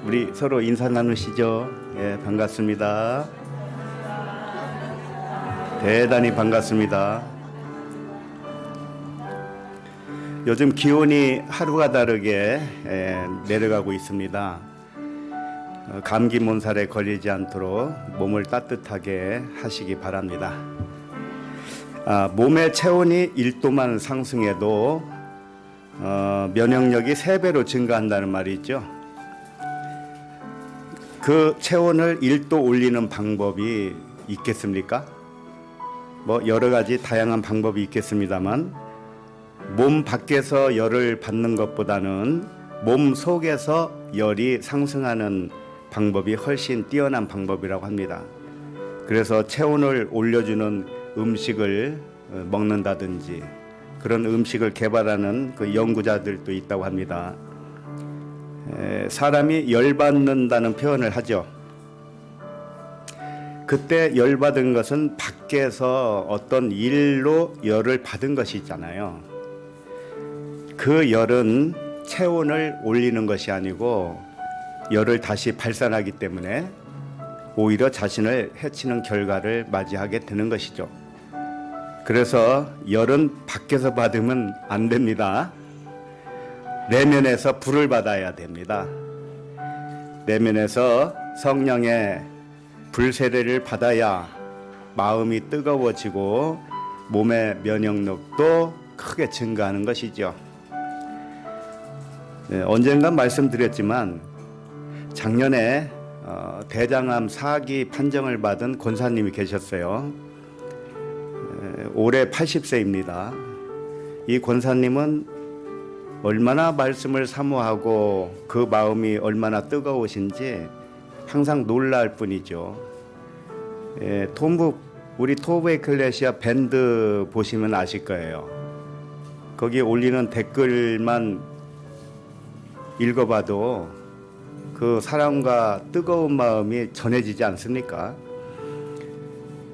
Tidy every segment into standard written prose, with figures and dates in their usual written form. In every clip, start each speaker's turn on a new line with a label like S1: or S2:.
S1: 우리 서로 인사 나누시죠. 예, 반갑습니다. 대단히 반갑습니다. 요즘 기온이 하루가 다르게 내려가고 있습니다. 감기 몸살에 걸리지 않도록 몸을 따뜻하게 하시기 바랍니다. 몸의 체온이 1도만 상승해도 면역력이 3배로 증가한다는 말이 있죠. 그 체온을 1도 올리는 방법이 있겠습니까? 여러 가지 다양한 방법이 있겠습니다만 몸 밖에서 열을 받는 것보다는 몸 속에서 열이 상승하는 방법이 훨씬 뛰어난 방법이라고 합니다. 그래서 체온을 올려주는 음식을 먹는다든지 그런 음식을 개발하는 그 연구자들도 있다고 합니다. 사람이 열받는다는 표현을 하죠. 그때 열받은 것은 밖에서 어떤 일로 열을 받은 것이 있잖아요. 그 열은 체온을 올리는 것이 아니고 열을 다시 발산하기 때문에 오히려 자신을 해치는 결과를 맞이하게 되는 것이죠. 그래서 열은 밖에서 받으면 안 됩니다. 내면에서 불을 받아야 됩니다. 내면에서 성령의 불세례를 받아야 마음이 뜨거워지고 몸의 면역력도 크게 증가하는 것이죠. 언젠가 말씀드렸지만 작년에 대장암 4기 판정을 받은 권사님이 계셨어요. 올해 80세입니다. 이 권사님은 얼마나 말씀을 사모하고 그 마음이 얼마나 뜨거우신지 항상 놀랄 뿐이죠. 우리 토브 에클레시아 밴드 보시면 아실 거예요. 거기 올리는 댓글만 읽어봐도 그 사랑과 뜨거운 마음이 전해지지 않습니까?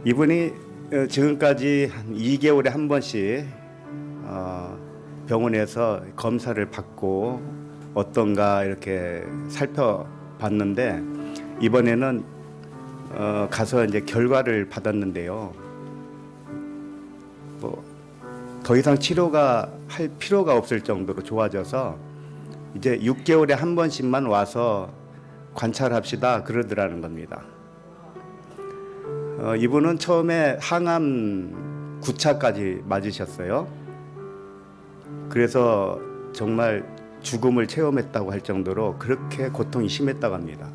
S1: 이분이 지금까지 한 2개월에 한 번씩 병원에서 검사를 받고 어떤가 이렇게 살펴봤는데 이번에는 가서 이제 결과를 받았는데요. 더 이상 치료가 할 필요가 없을 정도로 좋아져서 이제 6개월에 한 번씩만 와서 관찰합시다 그러더라는 겁니다. 이분은 처음에 항암 9차까지 맞으셨어요. 그래서 정말 죽음을 체험했다고 할 정도로 그렇게 고통이 심했다고 합니다.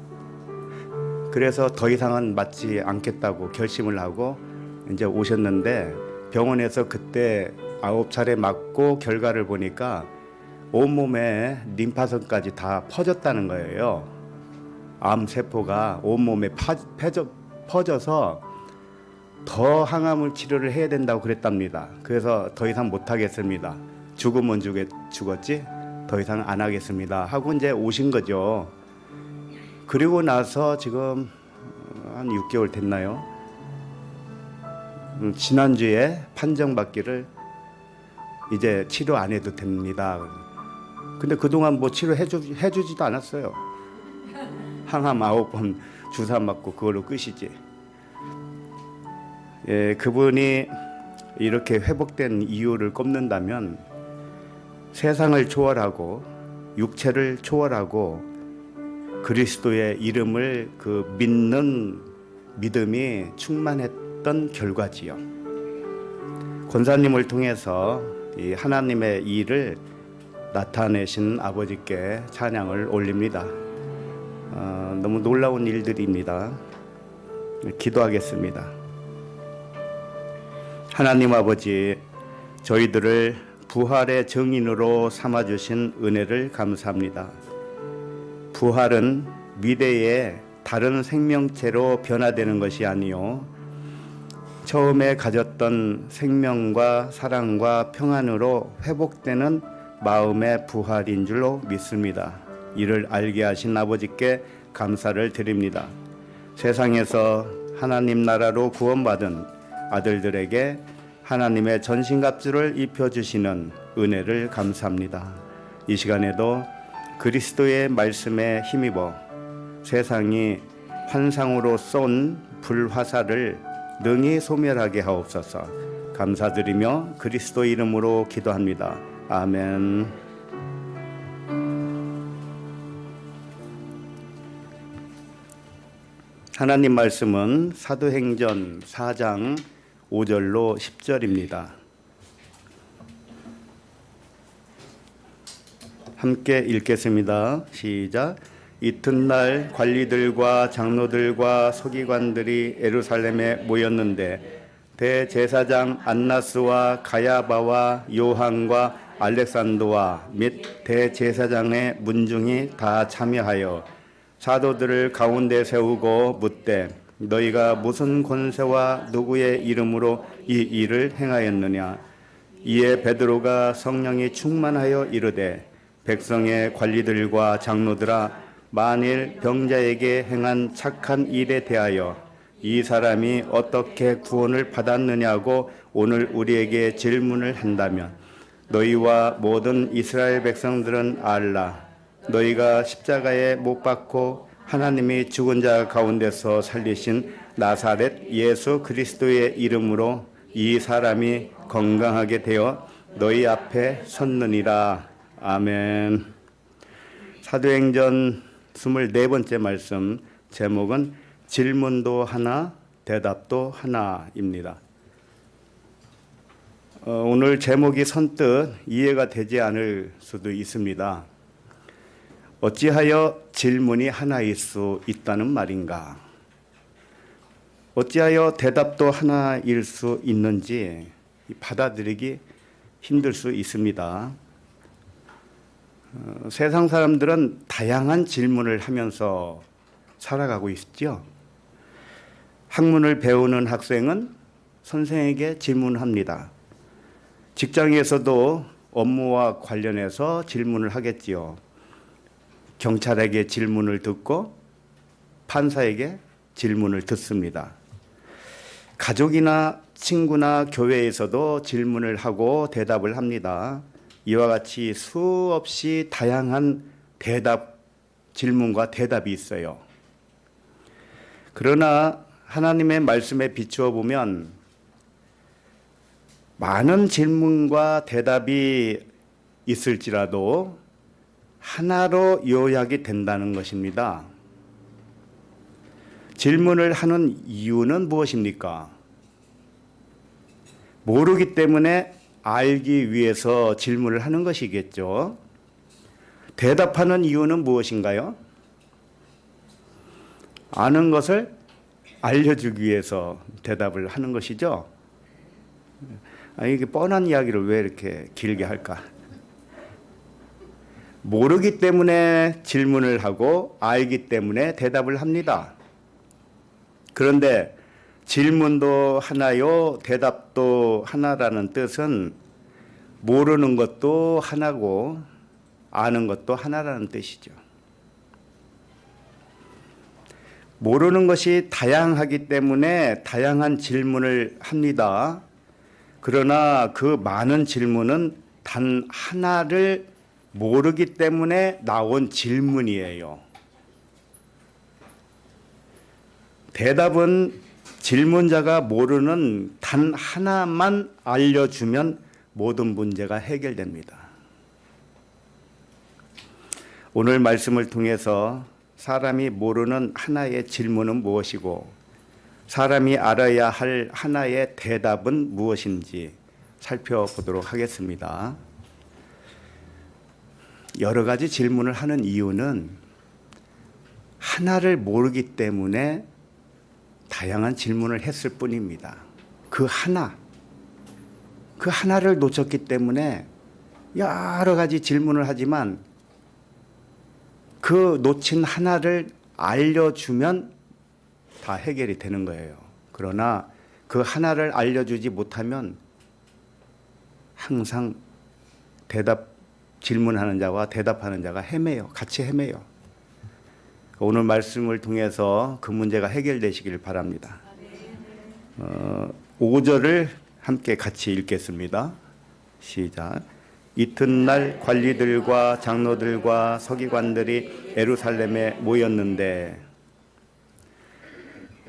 S1: 그래서 더 이상은 맞지 않겠다고 결심을 하고 이제 오셨는데 병원에서 그때 9차례 맞고 결과를 보니까 온몸에 림파선까지 다 퍼졌다는 거예요. 암세포가 온몸에 퍼져서 더 항암을 치료를 해야 된다고 그랬답니다. 그래서 더 이상 못하겠습니다. 죽으면 죽었지 더 이상 안 하겠습니다 하고 이제 오신 거죠. 그리고 나서 지금 한 6개월 됐나요? 지난주에 판정받기를 이제 치료 안 해도 됩니다. 근데 그동안 치료해주지도 않았어요. 항암 9번 주사 맞고 그걸로 끝이지. 그분이 이렇게 회복된 이유를 꼽는다면 세상을 초월하고 육체를 초월하고 그리스도의 이름을 믿는 믿음이 충만했던 결과지요. 권사님을 통해서 이 하나님의 일을 나타내신 아버지께 찬양을 올립니다. 너무 놀라운 일들입니다. 기도하겠습니다. 하나님 아버지, 저희들을 부활의 증인으로 삼아주신 은혜를 감사합니다. 부활은 미래의 다른 생명체로 변화되는 것이 아니요 처음에 가졌던 생명과 사랑과 평안으로 회복되는 마음의 부활인 줄로 믿습니다. 이를 알게 하신 아버지께 감사를 드립니다. 세상에서 하나님 나라로 구원받은 아들들에게 하나님의 전신갑주를 입혀주시는 은혜를 감사합니다. 이 시간에도 그리스도의 말씀에 힘입어 세상이 환상으로 쏜 불화살을 능히 소멸하게 하옵소서. 감사드리며 그리스도 이름으로 기도합니다. 아멘. 하나님 말씀은 사도행전 4장 5절로 10절입니다. 함께 읽겠습니다. 시작. 이튿날 관리들과 장로들과 서기관들이 예루살렘에 모였는데 대제사장 안나스와 가야바와 요한과 알렉산더와 및 대제사장의 문중이 다 참여하여 사도들을 가운데 세우고 묻되 너희가 무슨 권세와 누구의 이름으로 이 일을 행하였느냐. 이에 베드로가 성령이 충만하여 이르되 백성의 관리들과 장로들아, 만일 병자에게 행한 착한 일에 대하여 이 사람이 어떻게 구원을 받았느냐고 오늘 우리에게 질문을 한다면 너희와 모든 이스라엘 백성들은 알라. 너희가 십자가에 못 박고 하나님이 죽은 자 가운데서 살리신 나사렛 예수 그리스도의 이름으로 이 사람이 건강하게 되어 너희 앞에 섰느니라. 아멘. 사도행전 24번째 말씀, 제목은 질문도 하나 대답도 하나입니다. 오늘 제목이 선뜻 이해가 되지 않을 수도 있습니다. 어찌하여 질문이 하나일 수 있다는 말인가? 어찌하여 대답도 하나일 수 있는지 받아들이기 힘들 수 있습니다. 세상 사람들은 다양한 질문을 하면서 살아가고 있죠. 학문을 배우는 학생은 선생에게 질문합니다. 직장에서도 업무와 관련해서 질문을 하겠지요. 경찰에게 질문을 듣고 판사에게 질문을 듣습니다. 가족이나 친구나 교회에서도 질문을 하고 대답을 합니다. 이와 같이 수없이 다양한 질문과 대답이 있어요. 그러나 하나님의 말씀에 비추어 보면 많은 질문과 대답이 있을지라도 하나로 요약이 된다는 것입니다. 질문을 하는 이유는 무엇입니까? 모르기 때문에 알기 위해서 질문을 하는 것이겠죠. 대답하는 이유는 무엇인가요? 아는 것을 알려주기 위해서 대답을 하는 것이죠. 이게 뻔한 이야기를 왜 이렇게 길게 할까? 모르기 때문에 질문을 하고 알기 때문에 대답을 합니다. 그런데 질문도 하나요, 대답도 하나라는 뜻은 모르는 것도 하나고 아는 것도 하나라는 뜻이죠. 모르는 것이 다양하기 때문에 다양한 질문을 합니다. 그러나 그 많은 질문은 단 하나를 모르기 때문에 나온 질문이에요. 대답은 질문자가 모르는 단 하나만 알려주면 모든 문제가 해결됩니다. 오늘 말씀을 통해서 사람이 모르는 하나의 질문은 무엇이고 사람이 알아야 할 하나의 대답은 무엇인지 살펴보도록 하겠습니다. 여러 가지 질문을 하는 이유는 하나를 모르기 때문에 다양한 질문을 했을 뿐입니다. 그 하나를 놓쳤기 때문에 여러 가지 질문을 하지만 그 놓친 하나를 알려주면 다 해결이 되는 거예요. 그러나 그 하나를 알려주지 못하면 항상 질문하는 자와 대답하는 자가 같이 헤매요. 오늘 말씀을 통해서 그 문제가 해결되시길 바랍니다. 5절을 함께 같이 읽겠습니다. 시작. 이튿날 관리들과 장로들과 서기관들이 예루살렘에 모였는데,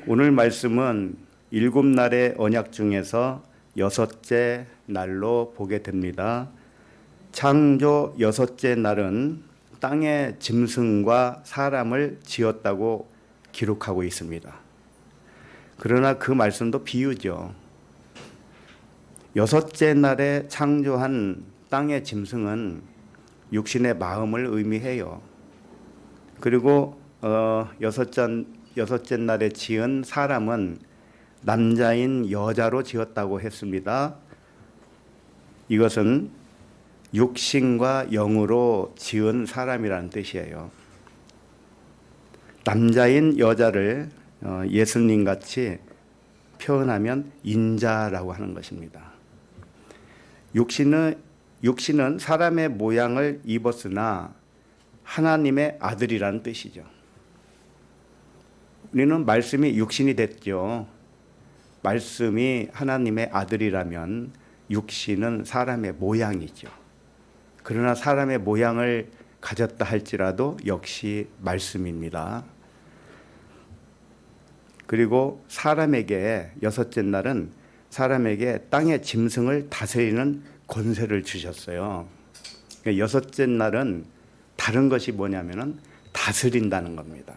S1: 오늘 말씀은 7날의 언약 중에서 6째 날로 보게 됩니다. 창조 6째 날은 땅의 짐승과 사람을 지었다고 기록하고 있습니다. 그러나 그 말씀도 비유죠. 6째 날에 창조한 땅의 짐승은 육신의 마음을 의미해요. 그리고 여섯째 날에 지은 사람은 남자인 여자로 지었다고 했습니다. 이것은 육신과 영으로 지은 사람이라는 뜻이에요. 남자인 여자를 예수님 같이 표현하면 인자라고 하는 것입니다. 육신은 사람의 모양을 입었으나 하나님의 아들이라는 뜻이죠. 우리는 말씀이 육신이 됐죠. 말씀이 하나님의 아들이라면 육신은 사람의 모양이죠. 그러나 사람의 모양을 가졌다 할지라도 역시 말씀입니다. 그리고 사람에게 6째 날은 사람에게 땅의 짐승을 다스리는 권세를 주셨어요. 그러니까 6째 날은 다른 것이 뭐냐면은 다스린다는 겁니다.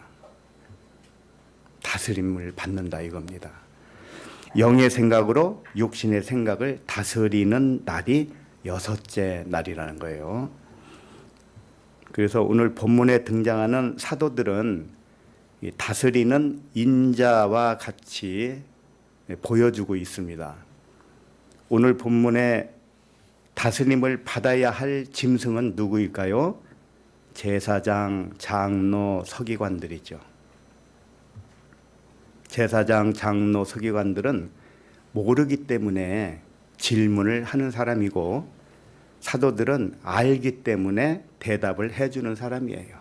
S1: 다스림을 받는다 이겁니다. 영의 생각으로 육신의 생각을 다스리는 날이 6째 날이라는 거예요. 그래서 오늘 본문에 등장하는 사도들은 다스리는 인자와 같이 보여주고 있습니다. 오늘 본문에 다스림을 받아야 할 짐승은 누구일까요? 제사장, 장로, 서기관들이죠. 제사장, 장로, 서기관들은 모르기 때문에 질문을 하는 사람이고, 사도들은 알기 때문에 대답을 해주는 사람이에요.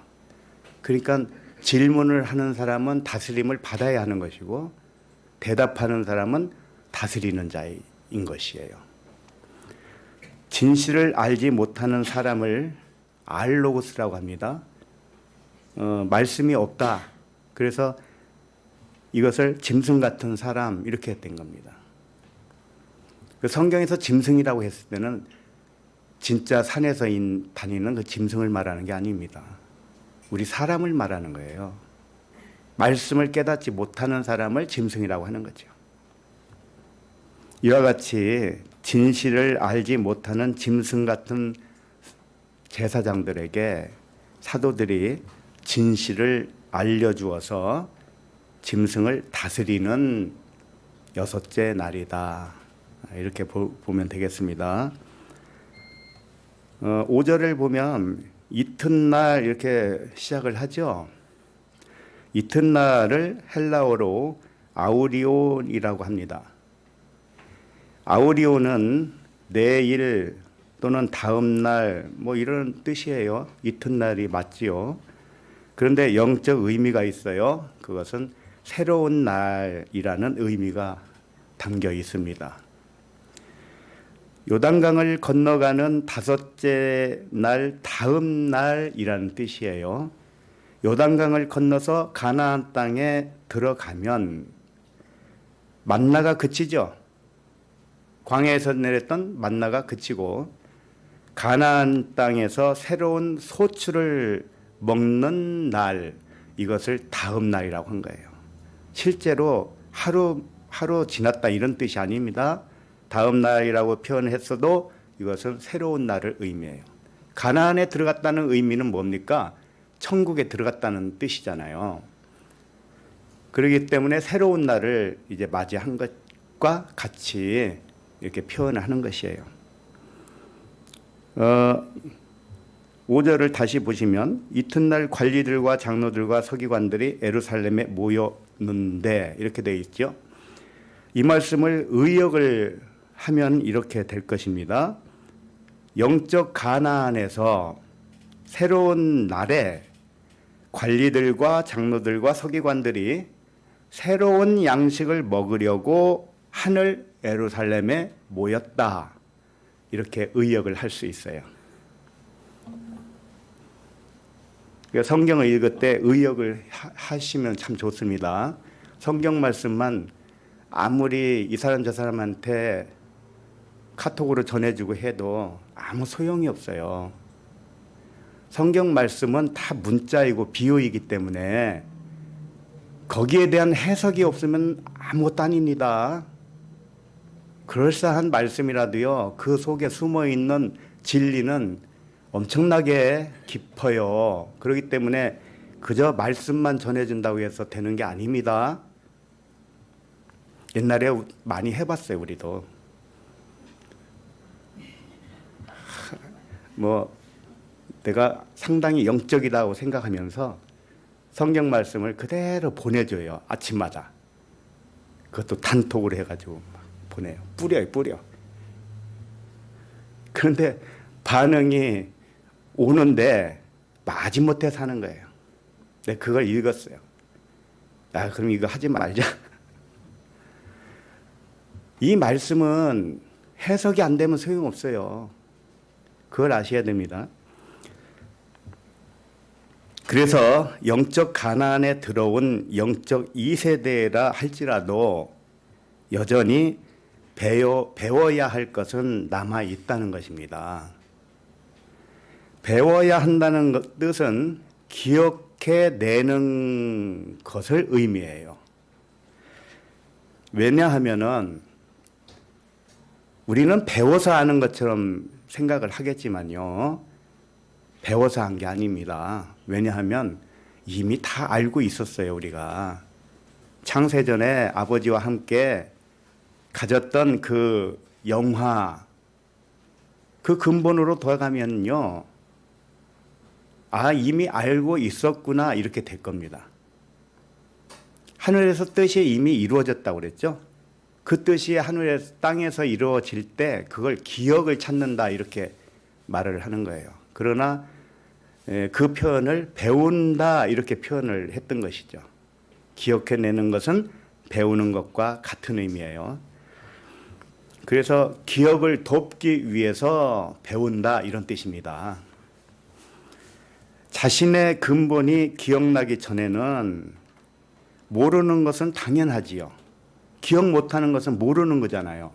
S1: 그러니까 질문을 하는 사람은 다스림을 받아야 하는 것이고, 대답하는 사람은 다스리는 자인 것이에요. 진실을 알지 못하는 사람을 알로고스라고 합니다. 말씀이 없다. 그래서 이것을 짐승 같은 사람 이렇게 된 겁니다. 그 성경에서 짐승이라고 했을 때는 진짜 산에서 다니는 그 짐승을 말하는 게 아닙니다. 우리 사람을 말하는 거예요. 말씀을 깨닫지 못하는 사람을 짐승이라고 하는 거죠. 이와 같이 진실을 알지 못하는 짐승 같은 제사장들에게 사도들이 진실을 알려주어서 짐승을 다스리는 6째 날이다. 이렇게 보면 되겠습니다. 5절을 보면 이튿날 이렇게 시작을 하죠. 이튿날을 헬라어로 아우리온이라고 합니다. 아우리온은 내일 또는 다음 날 뭐 이런 뜻이에요. 이튿날이 맞지요. 그런데 영적 의미가 있어요. 그것은 새로운 날이라는 의미가 담겨 있습니다. 요단강을 건너가는 5째 날 다음 날이라는 뜻이에요. 요단강을 건너서 가나안 땅에 들어가면 만나가 그치죠. 광야에서 내렸던 만나가 그치고 가나안 땅에서 새로운 소출을 먹는 날, 이것을 다음 날이라고 한 거예요. 실제로 하루 지났다 이런 뜻이 아닙니다. 다음 날이라고 표현했어도 이것은 새로운 날을 의미해요. 가나안에 들어갔다는 의미는 뭡니까? 천국에 들어갔다는 뜻이잖아요. 그렇기 때문에 새로운 날을 이제 맞이한 것과 같이 이렇게 표현을 하는 것이에요. 5절을 다시 보시면 이튿날 관리들과 장로들과 서기관들이 예루살렘에 모였는데 이렇게 되어 있죠. 이 말씀을 의역을 하면 이렇게 될 것입니다. 영적 가나안에서 새로운 날에 관리들과 장로들과 서기관들이 새로운 양식을 먹으려고 하늘 예루살렘에 모였다. 이렇게 의역을 할 수 있어요. 그러니까 성경을 읽을 때 의역을 하시면 참 좋습니다. 성경 말씀만 아무리 이 사람 저 사람한테 카톡으로 전해주고 해도 아무 소용이 없어요. 성경 말씀은 다 문자이고 비유이기 때문에 거기에 대한 해석이 없으면 아무것도 아닙니다. 그럴싸한 말씀이라도요, 그 속에 숨어 있는 진리는 엄청나게 깊어요. 그렇기 때문에 그저 말씀만 전해준다고 해서 되는 게 아닙니다. 옛날에 많이 해봤어요, 우리도. 뭐 내가 상당히 영적이다고 생각하면서 성경 말씀을 그대로 보내줘요. 아침마다. 그것도 단톡으로 해가지고 막 보내요. 뿌려. 그런데 반응이 오는데 마지못해 사는 거예요. 내가 그걸 읽었어요. 그럼 이거 하지 말자. 이 말씀은 해석이 안 되면 소용없어요. 그걸 아셔야 됩니다. 그래서 영적 가난에 들어온 영적 2세대라 할지라도 여전히 배워야 할 것은 남아 있다는 것입니다. 배워야 한다는 뜻은 기억해내는 것을 의미해요. 왜냐하면은 우리는 배워서 아는 것처럼 생각을 하겠지만요. 배워서 한 게 아닙니다. 왜냐하면 이미 다 알고 있었어요, 우리가. 창세전에 아버지와 함께 가졌던 그 영화, 그 근본으로 돌아가면요. 이미 알고 있었구나, 이렇게 될 겁니다. 하늘에서 뜻이 이미 이루어졌다고 그랬죠? 그 뜻이 하늘에서 땅에서 이루어질 때 그걸 기억을 찾는다, 이렇게 말을 하는 거예요. 그러나 그 표현을 배운다, 이렇게 표현을 했던 것이죠. 기억해내는 것은 배우는 것과 같은 의미예요. 그래서 기억을 돕기 위해서 배운다, 이런 뜻입니다. 자신의 근본이 기억나기 전에는 모르는 것은 당연하지요. 기억 못하는 것은 모르는 거잖아요.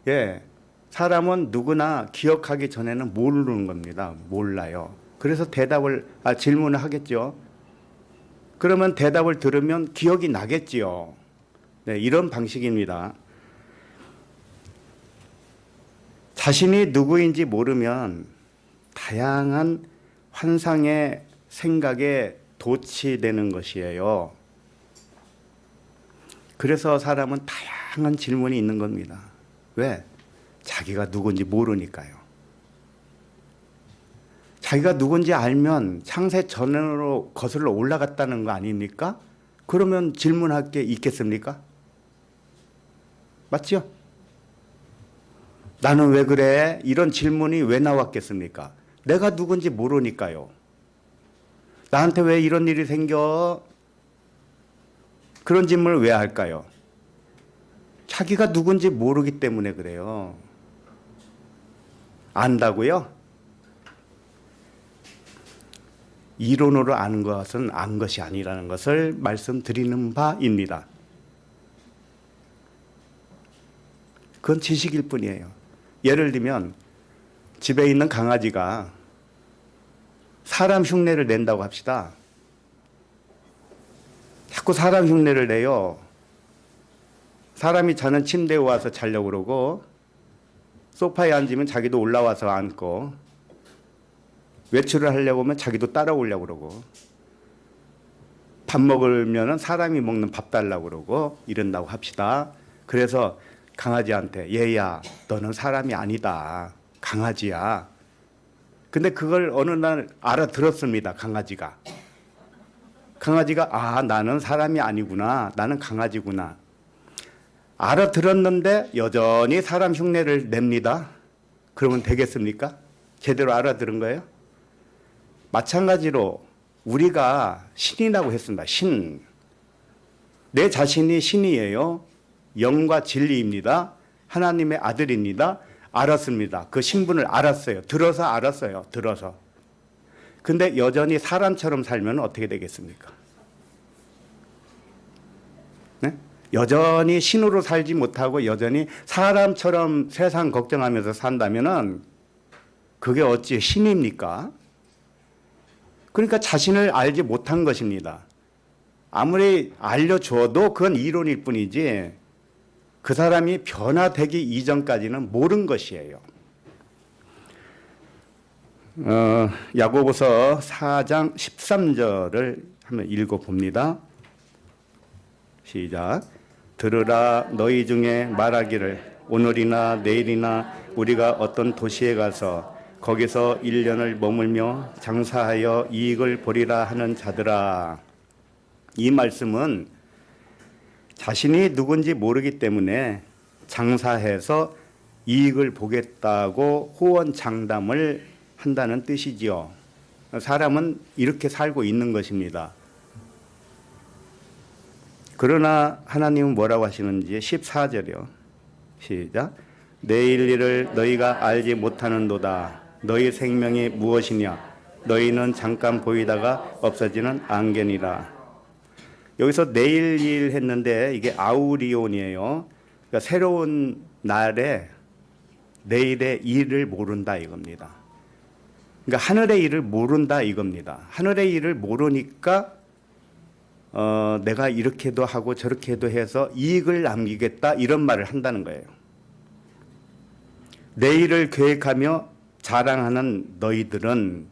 S1: 예, 사람은 누구나 기억하기 전에는 모르는 겁니다. 몰라요. 그래서 질문을 하겠죠. 그러면 대답을 들으면 기억이 나겠지요. 네, 이런 방식입니다. 자신이 누구인지 모르면 다양한 환상의 생각에 도취되는 것이에요. 그래서 사람은 다양한 질문이 있는 겁니다. 왜? 자기가 누군지 모르니까요. 자기가 누군지 알면 창세 전으로 거슬러 올라갔다는 거 아닙니까? 그러면 질문할 게 있겠습니까? 맞죠? 나는 왜 그래? 이런 질문이 왜 나왔겠습니까? 내가 누군지 모르니까요. 나한테 왜 이런 일이 생겨? 그런 질문을 왜 할까요? 자기가 누군지 모르기 때문에 그래요. 안다고요? 이론으로 아는 것은 안 것이 아니라는 것을 말씀드리는 바입니다. 그건 지식일 뿐이에요. 예를 들면 집에 있는 강아지가 사람 흉내를 낸다고 합시다. 자꾸 사람 흉내를 내요. 사람이 자는 침대에 와서 자려고 그러고 소파에 앉으면 자기도 올라와서 앉고 외출을 하려고 하면 자기도 따라오려고 그러고 밥 먹으면 사람이 먹는 밥 달라고 그러고 이런다고 합시다. 그래서 강아지한테 얘야 너는 사람이 아니다. 강아지야. 근데 그걸 어느 날 알아들었습니다. 강아지가 나는 사람이 아니구나. 나는 강아지구나. 알아들었는데 여전히 사람 흉내를 냅니다. 그러면 되겠습니까? 제대로 알아들은 거예요? 마찬가지로 우리가 신이라고 했습니다. 신. 내 자신이 신이에요. 영과 진리입니다. 하나님의 아들입니다. 알았습니다. 그 신분을 알았어요. 들어서 알았어요. 들어서. 근데 여전히 사람처럼 살면 어떻게 되겠습니까? 네? 여전히 신으로 살지 못하고 여전히 사람처럼 세상 걱정하면서 산다면은 그게 어찌 신입니까? 그러니까 자신을 알지 못한 것입니다. 아무리 알려줘도 그건 이론일 뿐이지 그 사람이 변화되기 이전까지는 모른 것이에요. 야고보서 4장 13절을 한번 읽어봅니다. 시작. 들으라 너희 중에 말하기를 오늘이나 내일이나 우리가 어떤 도시에 가서 거기서 1년을 머물며 장사하여 이익을 보리라 하는 자들아. 이 말씀은 자신이 누군지 모르기 때문에 장사해서 이익을 보겠다고 호언장담을 한다는 뜻이지요. 사람은 이렇게 살고 있는 것입니다. 그러나 하나님은 뭐라고 하시는지 14절이요. 시작. 내일 일을 너희가 알지 못하는도다. 너희 생명이 무엇이냐? 너희는 잠깐 보이다가 없어지는 안개니라. 여기서 내일 일 했는데 이게 아우리온이에요. 그러니까 새로운 날에 내일의 일을 모른다 이겁니다. 그러니까 하늘의 일을 모른다 이겁니다. 하늘의 일을 모르니까 내가 이렇게도 하고 저렇게도 해서 이익을 남기겠다 이런 말을 한다는 거예요. 내일을 계획하며 자랑하는 너희들은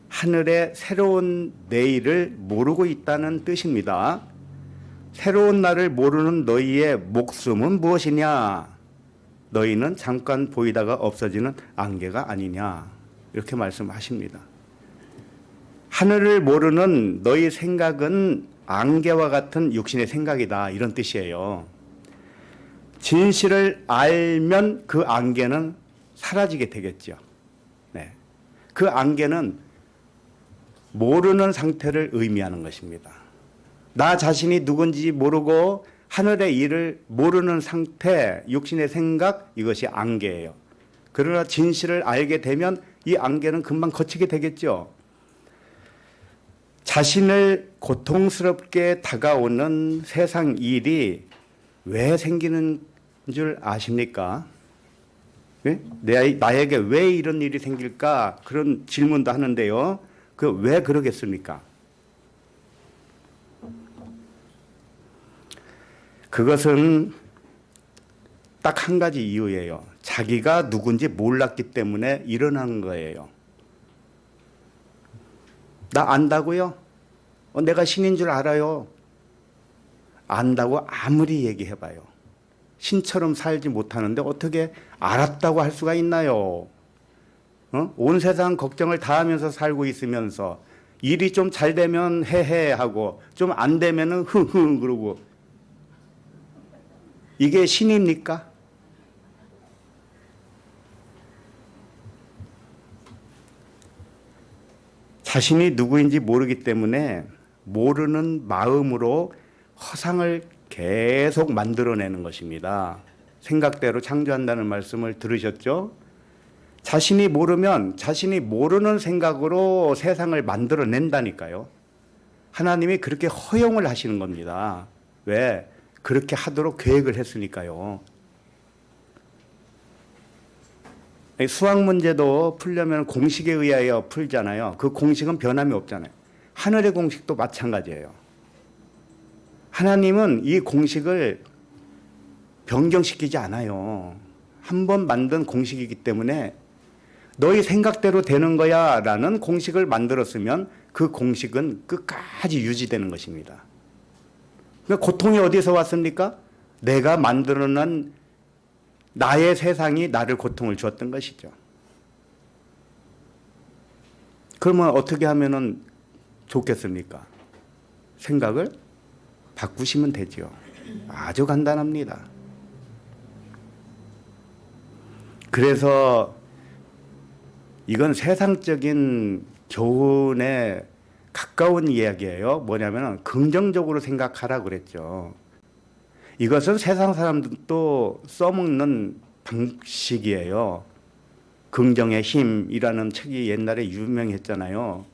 S1: 하늘의 새로운 내일을 모르고 있다는 뜻입니다. 새로운 날을 모르는 너희의 목숨은 무엇이냐? 너희는 잠깐 보이다가 없어지는 안개가 아니냐? 이렇게 말씀하십니다. 하늘을 모르는 너희 생각은 안개와 같은 육신의 생각이다 이런 뜻이에요. 진실을 알면 그 안개는 사라지게 되겠죠. 네. 그 안개는 모르는 상태를 의미하는 것입니다. 나 자신이 누군지 모르고 하늘의 일을 모르는 상태, 육신의 생각, 이것이 안개예요. 그러나 진실을 알게 되면 이 안개는 금방 거치게 되겠죠. 자신을 고통스럽게 다가오는 세상 일이 왜 생기는 줄 아십니까? 네? 나에게 왜 이런 일이 생길까? 그런 질문도 하는데요. 그 왜 그러겠습니까? 그것은 딱 한 가지 이유예요. 자기가 누군지 몰랐기 때문에 일어나는 거예요. 나 안다고요? 내가 신인 줄 알아요. 안다고 아무리 얘기해봐요. 신처럼 살지 못하는데 어떻게 알았다고 할 수가 있나요? 온 세상 걱정을 다 하면서 살고 있으면서 일이 좀 잘 되면 헤헤 하고 좀 안 되면은 흥흥 그러고 이게 신입니까? 자신이 누구인지 모르기 때문에 모르는 마음으로 허상을 계속 만들어내는 것입니다. 생각대로 창조한다는 말씀을 들으셨죠? 자신이 모르면 자신이 모르는 생각으로 세상을 만들어낸다니까요. 하나님이 그렇게 허용을 하시는 겁니다. 왜? 그렇게 하도록 계획을 했으니까요. 수학 문제도 풀려면 공식에 의하여 풀잖아요. 그 공식은 변함이 없잖아요. 하늘의 공식도 마찬가지예요. 하나님은 이 공식을 변경시키지 않아요. 한 번 만든 공식이기 때문에 너희 생각대로 되는 거야 라는 공식을 만들었으면 그 공식은 끝까지 유지되는 것입니다. 그러니까 고통이 어디서 왔습니까? 내가 만들어낸 나의 세상이 나를 고통을 주었던 것이죠. 그러면 어떻게 하면 좋겠습니까? 생각을 바꾸시면 되죠. 아주 간단합니다. 그래서 이건 세상적인 교훈에 가까운 이야기예요. 뭐냐면 긍정적으로 생각하라 그랬죠. 이것은 세상 사람들도 써먹는 방식이에요. 긍정의 힘이라는 책이 옛날에 유명했잖아요.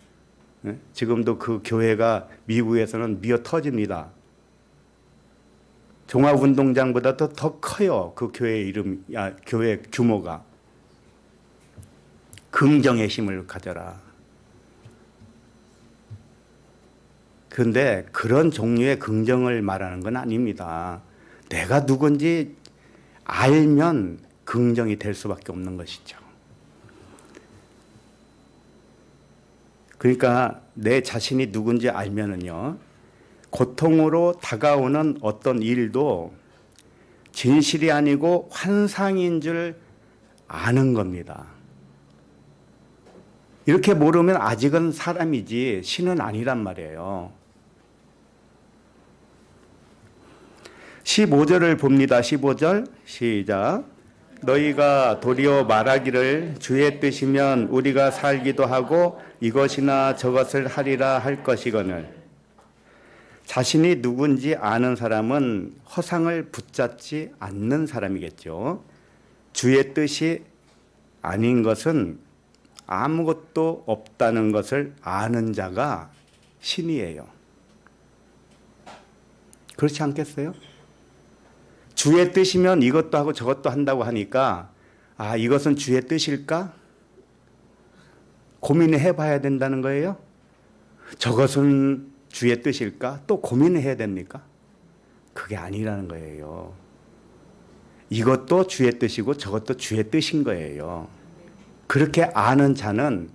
S1: 예? 지금도 그 교회가 미국에서는 미어 터집니다. 종합운동장보다도 더 커요. 그 교회 이름, 교회 규모가. 긍정의 힘을 가져라. 그런데 그런 종류의 긍정을 말하는 건 아닙니다. 내가 누군지 알면 긍정이 될 수밖에 없는 것이죠. 그러니까 내 자신이 누군지 알면은요, 고통으로 다가오는 어떤 일도 진실이 아니고 환상인 줄 아는 겁니다. 이렇게 모르면 아직은 사람이지 신은 아니란 말이에요. 15절을 봅니다. 15절 시작. 너희가 도리어 말하기를 주의 뜻이면 우리가 살기도 하고 이것이나 저것을 하리라 할 것이거늘. 자신이 누군지 아는 사람은 허상을 붙잡지 않는 사람이겠죠. 주의 뜻이 아닌 것은 아무것도 없다는 것을 아는 자가 신이에요. 그렇지 않겠어요? 주의 뜻이면 이것도 하고 저것도 한다고 하니까 이것은 주의 뜻일까? 고민을 해봐야 된다는 거예요. 저것은 주의 뜻일까? 또 고민을 해야 됩니까? 그게 아니라는 거예요. 이것도 주의 뜻이고 저것도 주의 뜻인 거예요. 그렇게 아는 자는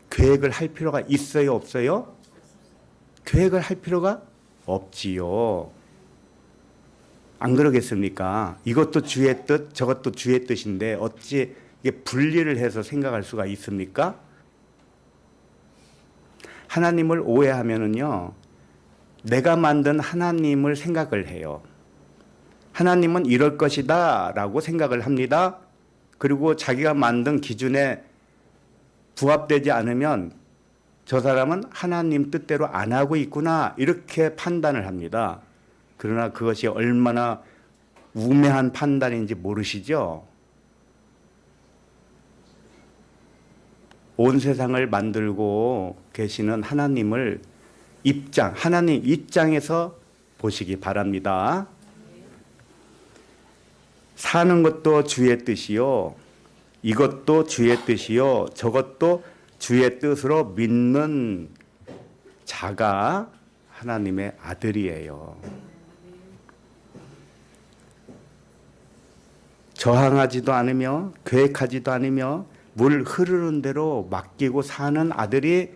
S1: 계획을 할 필요가 있어요, 없어요? 계획을 할 필요가 없지요. 안 그러겠습니까? 이것도 주의 뜻, 저것도 주의 뜻인데 어찌 이게 분리를 해서 생각할 수가 있습니까? 하나님을 오해하면은요, 내가 만든 하나님을 생각을 해요. 하나님은 이럴 것이다 라고 생각을 합니다. 그리고 자기가 만든 기준에 부합되지 않으면 저 사람은 하나님 뜻대로 안 하고 있구나 이렇게 판단을 합니다. 그러나 그것이 얼마나 우매한 판단인지 모르시죠? 온 세상을 만들고 계시는 하나님을 하나님 입장에서 보시기 바랍니다. 사는 것도 주의 뜻이요. 이것도 주의 뜻이요. 저것도 주의 뜻으로 믿는 자가 하나님의 아들이에요. 저항하지도 않으며 계획하지도 않으며 물 흐르는 대로 맡기고 사는 아들이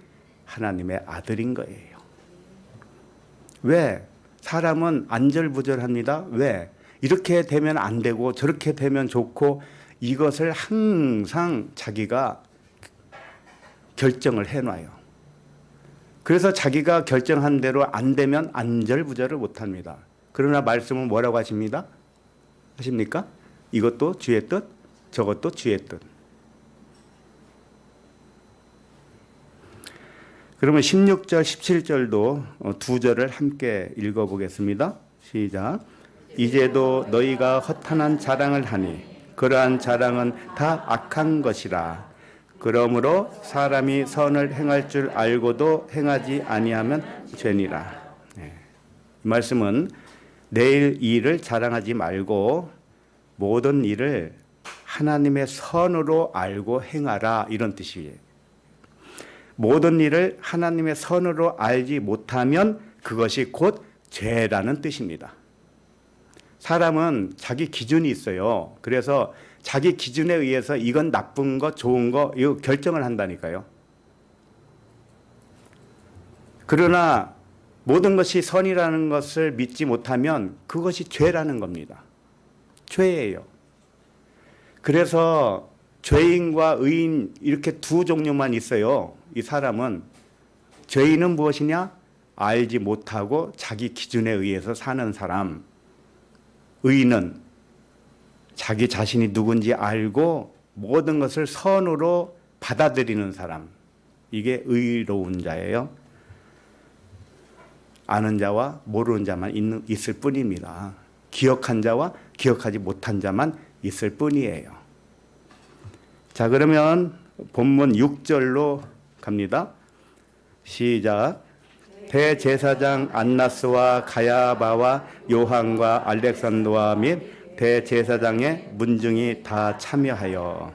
S1: 하나님의 아들인 거예요. 왜? 사람은 안절부절합니다. 왜? 이렇게 되면 안 되고 저렇게 되면 좋고 이것을 항상 자기가 결정을 해놔요. 그래서 자기가 결정한 대로 안 되면 안절부절을 못합니다. 그러나 말씀은 뭐라고 하십니까? 이것도 주의 뜻, 저것도 주의 뜻. 그러면 16절, 17절도 두 절을 함께 읽어보겠습니다. 시작. 이제도 너희가 허탄한 자랑을 하니 그러한 자랑은 다 악한 것이라. 그러므로 사람이 선을 행할 줄 알고도 행하지 아니하면 죄니라. 이 말씀은 내일 일을 자랑하지 말고 모든 일을 하나님의 선으로 알고 행하라 이런 뜻이에요. 모든 일을 하나님의 선으로 알지 못하면 그것이 곧 죄라는 뜻입니다. 사람은 자기 기준이 있어요. 그래서 자기 기준에 의해서 이건 나쁜 거, 좋은 거 이거 결정을 한다니까요. 그러나 모든 것이 선이라는 것을 믿지 못하면 그것이 죄라는 겁니다. 죄예요. 그래서 죄인과 의인 이렇게 두 종류만 있어요. 이 사람은 죄인은 무엇이냐? 알지 못하고 자기 기준에 의해서 사는 사람. 의인은 자기 자신이 누군지 알고 모든 것을 선으로 받아들이는 사람. 이게 의로운 자예요. 아는 자와 모르는 자만 있을 뿐입니다. 기억한 자와 기억하지 못한 자만 있을 뿐이에요. 자, 그러면 본문 6절로 갑니다. 시작. 대제사장 안나스와 가야바와 요한과 알렉산더와 및 대제사장의 문중이 다 참여하여.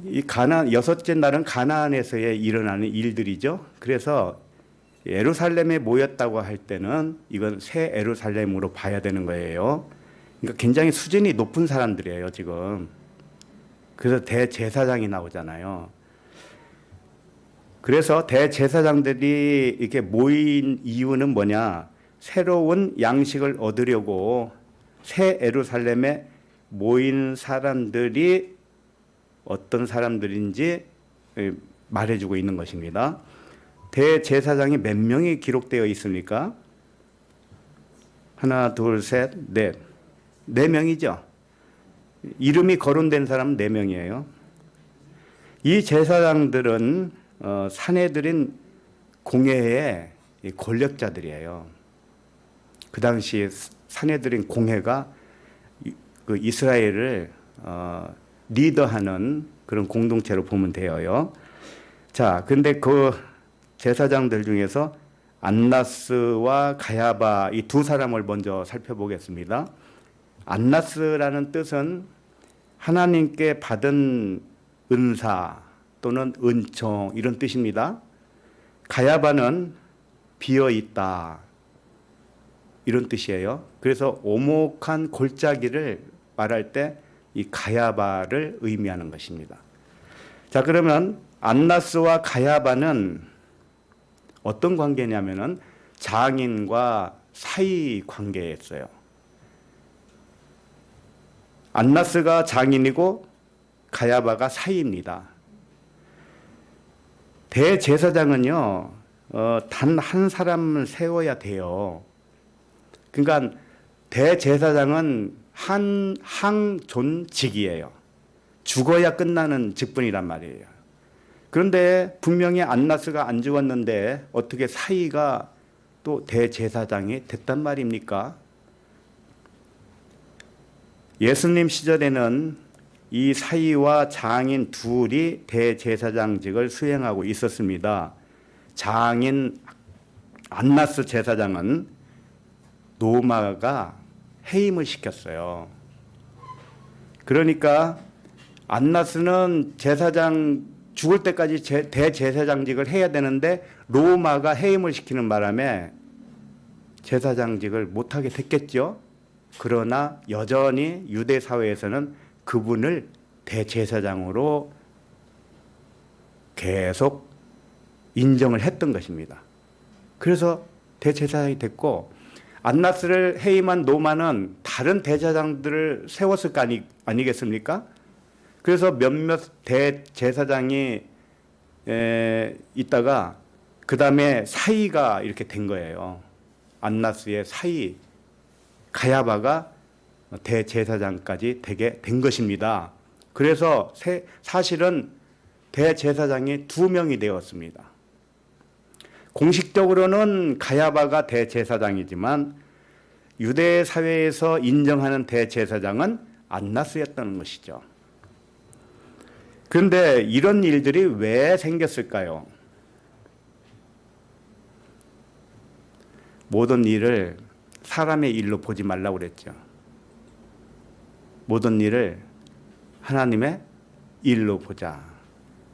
S1: 이 여섯째 날은 가나안에서의 일어나는 일들이죠. 그래서 예루살렘에 모였다고 할 때는 이건 새 예루살렘으로 봐야 되는 거예요. 그러니까 굉장히 수준이 높은 사람들이에요, 지금. 그래서 대제사장이 나오잖아요. 그래서 대제사장들이 이렇게 모인 이유는 뭐냐? 새로운 양식을 얻으려고 새 예루살렘에 모인 사람들이 어떤 사람들인지 말해주고 있는 것입니다. 대제사장이 몇 명이 기록되어 있습니까? 하나, 둘, 셋, 넷. 4명이죠. 이름이 거론된 사람은 4명이에요. 이 제사장들은 사내들인 공회의 권력자들이에요. 그 당시 사내들인 공회가 그 이스라엘을 리더하는 그런 공동체로 보면 돼요. 자, 근데 그 제사장들 중에서 안나스와 가야바 이 두 사람을 먼저 살펴보겠습니다. 안나스라는 뜻은 하나님께 받은 은사 또는 은총 이런 뜻입니다. 가야바는 비어 있다 이런 뜻이에요. 그래서 오목한 골짜기를 말할 때 이 가야바를 의미하는 것입니다. 자, 그러면 안나스와 가야바는 어떤 관계냐면은 장인과 사이 관계였어요. 안나스가 장인이고 가야바가 사이입니다. 대제사장은요, 단 한 사람을 세워야 돼요. 그러니까 대제사장은 항존직이에요. 죽어야 끝나는 직분이란 말이에요. 그런데 분명히 안나스가 안 죽었는데 어떻게 사이가 또 대제사장이 됐단 말입니까? 예수님 시절에는 이 사이와 장인 둘이 대제사장직을 수행하고 있었습니다. 장인 안나스 제사장은 로마가 해임을 시켰어요. 그러니까 안나스는 제사장 죽을 때까지 대제사장직을 해야 되는데 로마가 해임을 시키는 바람에 제사장직을 못하게 됐겠죠. 그러나 여전히 유대 사회에서는 그분을 대제사장으로 계속 인정을 했던 것입니다. 그래서 대제사장이 됐고 안나스를 해임한 로마는 다른 대제사장들을 세웠을 거 아니겠습니까? 그래서 몇몇 대제사장이 있다가 그 다음에 사이가 이렇게 된 거예요. 안나스의 사이, 가야바가 대제사장까지 되게 된 것입니다. 그래서 사실은 대제사장이 2명이 되었습니다. 공식적으로는 가야바가 대제사장이지만 유대 사회에서 인정하는 대제사장은 안나스였다는 것이죠. 그런데 이런 일들이 왜 생겼을까요? 모든 일을 사람의 일로 보지 말라고 그랬죠. 모든 일을 하나님의 일로 보자.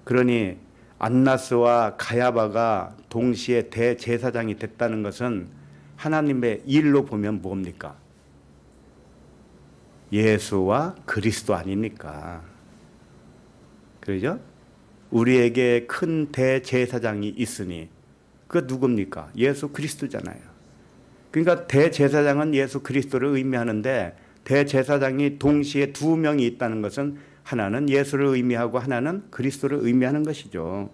S1: 그러니 안나스와 가야바가 동시에 대제사장이 됐다는 것은 하나님의 일로 보면 뭡니까? 예수와 그리스도 아닙니까? 그러죠? 우리에게 큰 대제사장이 있으니 그 누굽니까? 예수 그리스도잖아요. 그러니까 대제사장은 예수 그리스도를 의미하는데 대제사장이 동시에 2명이 있다는 것은 하나는 예수를 의미하고 하나는 그리스도를 의미하는 것이죠.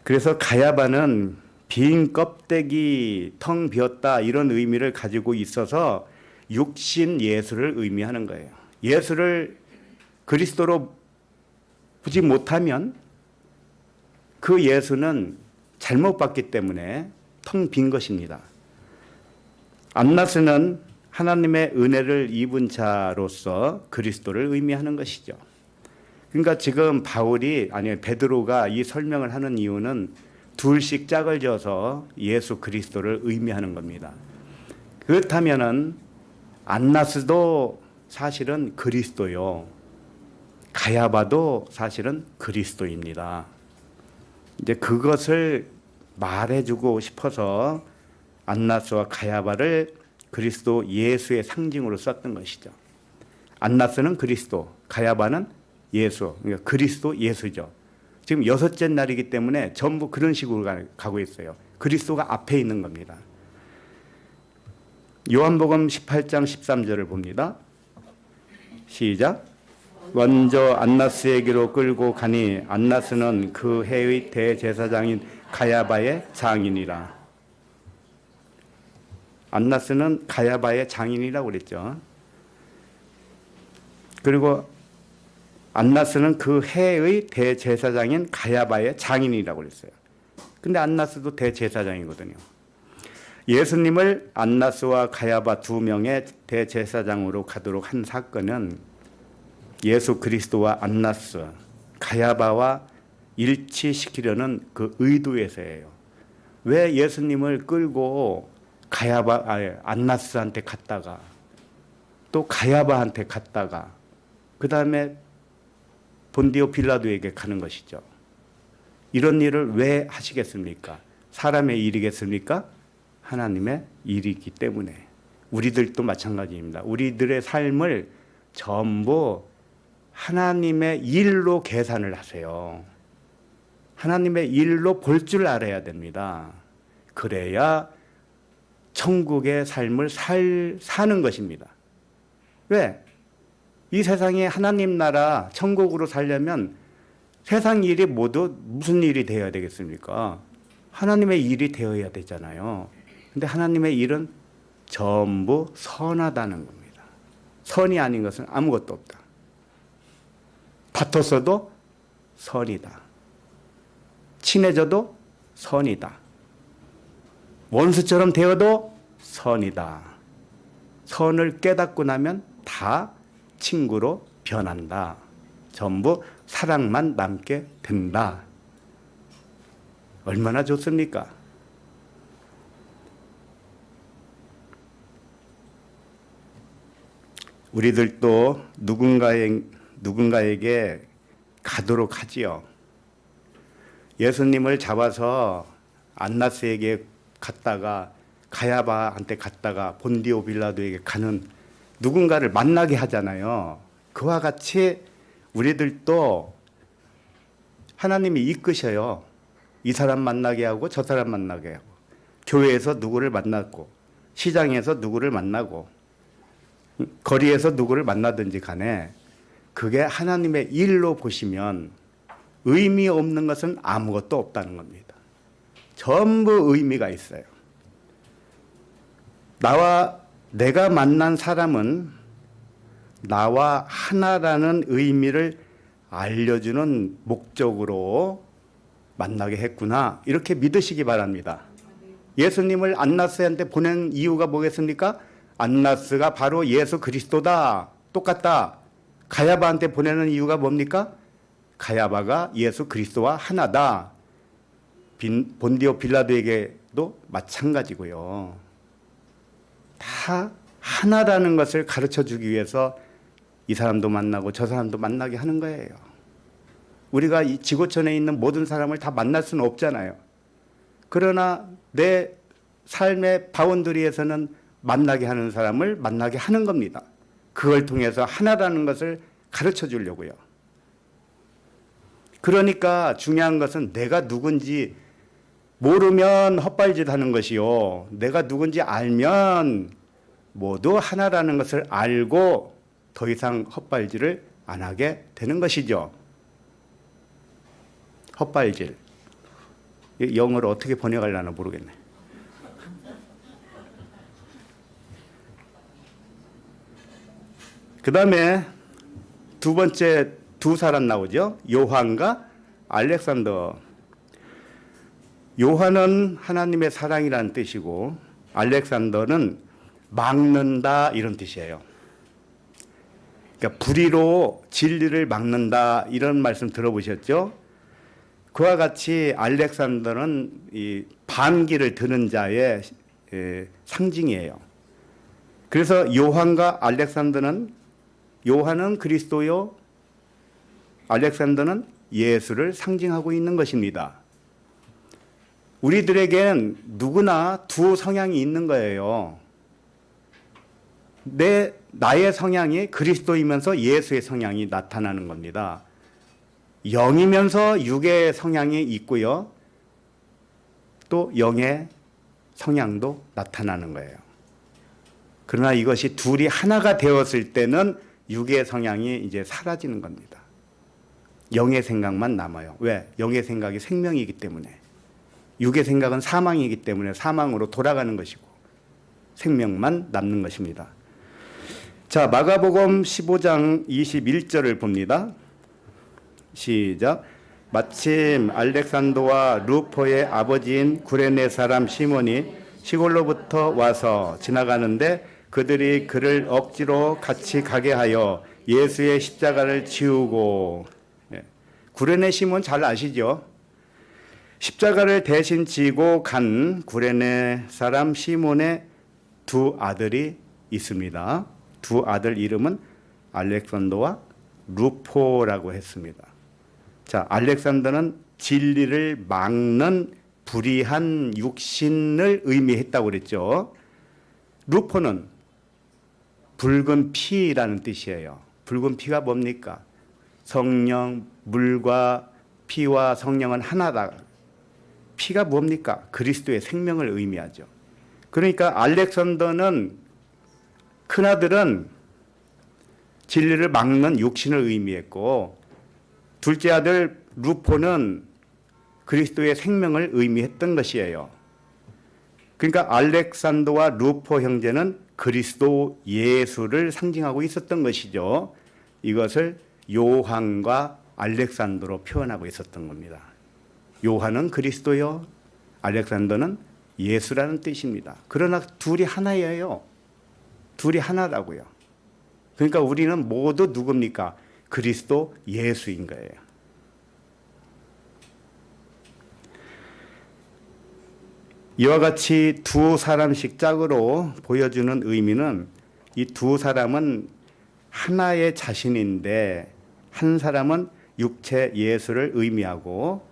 S1: 그래서 가야바는 빈 껍데기 텅 비었다 이런 의미를 가지고 있어서 육신 예수를 의미하는 거예요. 예수를 그리스도로 보지 못하면 그 예수는 잘못 봤기 때문에 텅 빈 것입니다. 안나스는 하나님의 은혜를 입은 자로서 그리스도를 의미하는 것이죠. 그러니까 지금 베드로가 이 설명을 하는 이유는 둘씩 짝을 지어서 예수 그리스도를 의미하는 겁니다. 그렇다면은 안나스도 사실은 그리스도요. 가야바도 사실은 그리스도입니다. 이제 그것을 말해주고 싶어서 안나스와 가야바를 그리스도 예수의 상징으로 썼던 것이죠. 안나스는 그리스도, 가야바는 예수, 그러니까 그리스도 예수죠. 지금 여섯째 날이기 때문에 전부 그런 식으로 가고 있어요. 그리스도가 앞에 있는 겁니다. 요한복음 18장 13절을 봅니다. 시작. 먼저 안나스에게로 끌고 가니 안나스는 그 해의 대제사장인 가야바의 장인이라. 안나스는 가야바의 장인이라고 그랬죠. 그리고 안나스는 그 해의 대제사장인 가야바의 장인이라고 그랬어요. 근데 안나스도 대제사장이거든요. 예수님을 안나스와 가야바 두 명의 대제사장으로 가도록 한 사건은 예수 그리스도와 안나스, 가야바와 일치시키려는 그 의도에서예요. 왜 예수님을 끌고 안나스한테 갔다가 또 가야바한테 갔다가 그 다음에 본디오 빌라도에게 가는 것이죠. 이런 일을 왜 하시겠습니까? 사람의 일이겠습니까? 하나님의 일이기 때문에. 우리들도 마찬가지입니다. 우리들의 삶을 전부 하나님의 일로 계산을 하세요. 하나님의 일로 볼 줄 알아야 됩니다. 그래야 천국의 삶을 사는 것입니다. 왜? 이 세상에 하나님 나라 천국으로 살려면 세상 일이 모두 무슨 일이 되어야 되겠습니까? 하나님의 일이 되어야 되잖아요. 근데 하나님의 일은 전부 선하다는 겁니다. 선이 아닌 것은 아무것도 없다. 다퉜어도 선이다. 친해져도 선이다. 원수처럼 되어도 선이다. 선을 깨닫고 나면 다 친구로 변한다. 전부 사랑만 남게 된다. 얼마나 좋습니까? 우리들도 누군가에게 가도록 하지요. 예수님을 잡아서 안나스에게 갔다가 가야바한테 갔다가 본디오 빌라도에게 가는 누군가를 만나게 하잖아요. 그와 같이 우리들도 하나님이 이끄셔요. 이 사람 만나게 하고 저 사람 만나게 하고, 교회에서 누구를 만났고, 시장에서 누구를 만나고, 거리에서 누구를 만나든지 간에 그게 하나님의 일로 보시면 의미 없는 것은 아무것도 없다는 겁니다. 전부 의미가 있어요. 내가 만난 사람은 나와 하나라는 의미를 알려주는 목적으로 만나게 했구나, 이렇게 믿으시기 바랍니다. 예수님을 안나스한테 보낸 이유가 뭐겠습니까? 안나스가 바로 예수 그리스도다. 똑같다. 가야바한테 보내는 이유가 뭡니까? 가야바가 예수 그리스도와 하나다. 본디오 빌라도에게도 마찬가지고요. 다 하나라는 것을 가르쳐 주기 위해서 이 사람도 만나고 저 사람도 만나게 하는 거예요. 우리가 이 지구촌에 있는 모든 사람을 다 만날 수는 없잖아요. 그러나 내 삶의 바운더리에서는 만나게 하는 사람을 만나게 하는 겁니다. 그걸 통해서 하나라는 것을 가르쳐 주려고요. 그러니까 중요한 것은 내가 누군지 모르면 헛발질 하는 것이요, 내가 누군지 알면 모두 하나라는 것을 알고 더 이상 헛발질을 안 하게 되는 것이죠. 헛발질. 영어로 어떻게 번역하려나 모르겠네. 그 다음에 두 번째 두 사람 나오죠. 요한과 알렉산더. 요한은 하나님의 사랑이라는 뜻이고, 알렉산더는 막는다 이런 뜻이에요. 그러니까 불의로 진리를 막는다 이런 말씀 들어보셨죠? 그와 같이 알렉산더는 이 반기를 드는 자의 상징이에요. 그래서 요한과 알렉산더는 요한은 그리스도요, 알렉산더는 예수를 상징하고 있는 것입니다. 우리들에겐 누구나 두 성향이 있는 거예요. 나의 성향이 그리스도이면서 예수의 성향이 나타나는 겁니다. 영이면서 육의 성향이 있고요. 또 영의 성향도 나타나는 거예요. 그러나 이것이 둘이 하나가 되었을 때는 육의 성향이 이제 사라지는 겁니다. 영의 생각만 남아요. 왜? 영의 생각이 생명이기 때문에. 육의 생각은 사망이기 때문에 사망으로 돌아가는 것이고 생명만 남는 것입니다. 자, 마가복음 15장 21절을 봅니다. 시작. 마침 알렉산더와 루포의 아버지인 구레네 사람 시몬이 시골로부터 와서 지나가는데 그들이 그를 억지로 같이 가게 하여 예수의 십자가를 지우고, 구레네 시몬 잘 아시죠? 십자가를 대신 지고 간 구레네 사람 시몬의 두 아들이 있습니다. 두 아들 이름은 알렉산더와 루포라고 했습니다. 자, 알렉산더는 진리를 막는 불의한 육신을 의미했다고 그랬죠. 루포는 붉은 피라는 뜻이에요. 붉은 피가 뭡니까? 성령, 물과 피와 성령은 하나다. 피가 뭡니까? 그리스도의 생명을 의미하죠. 그러니까 알렉산더는, 큰아들은 진리를 막는 육신을 의미했고, 둘째 아들 루포는 그리스도의 생명을 의미했던 것이에요. 그러니까 알렉산더와 루포 형제는 그리스도 예수를 상징하고 있었던 것이죠. 이것을 요한과 알렉산더로 표현하고 있었던 겁니다. 요한은 그리스도요, 알렉산더는 예수라는 뜻입니다. 그러나 둘이 하나예요. 둘이 하나라고요. 그러니까 우리는 모두 누굽니까? 그리스도 예수인 거예요. 이와 같이 두 사람씩 짝으로 보여주는 의미는 이 두 사람은 하나의 자신인데 한 사람은 육체 예수를 의미하고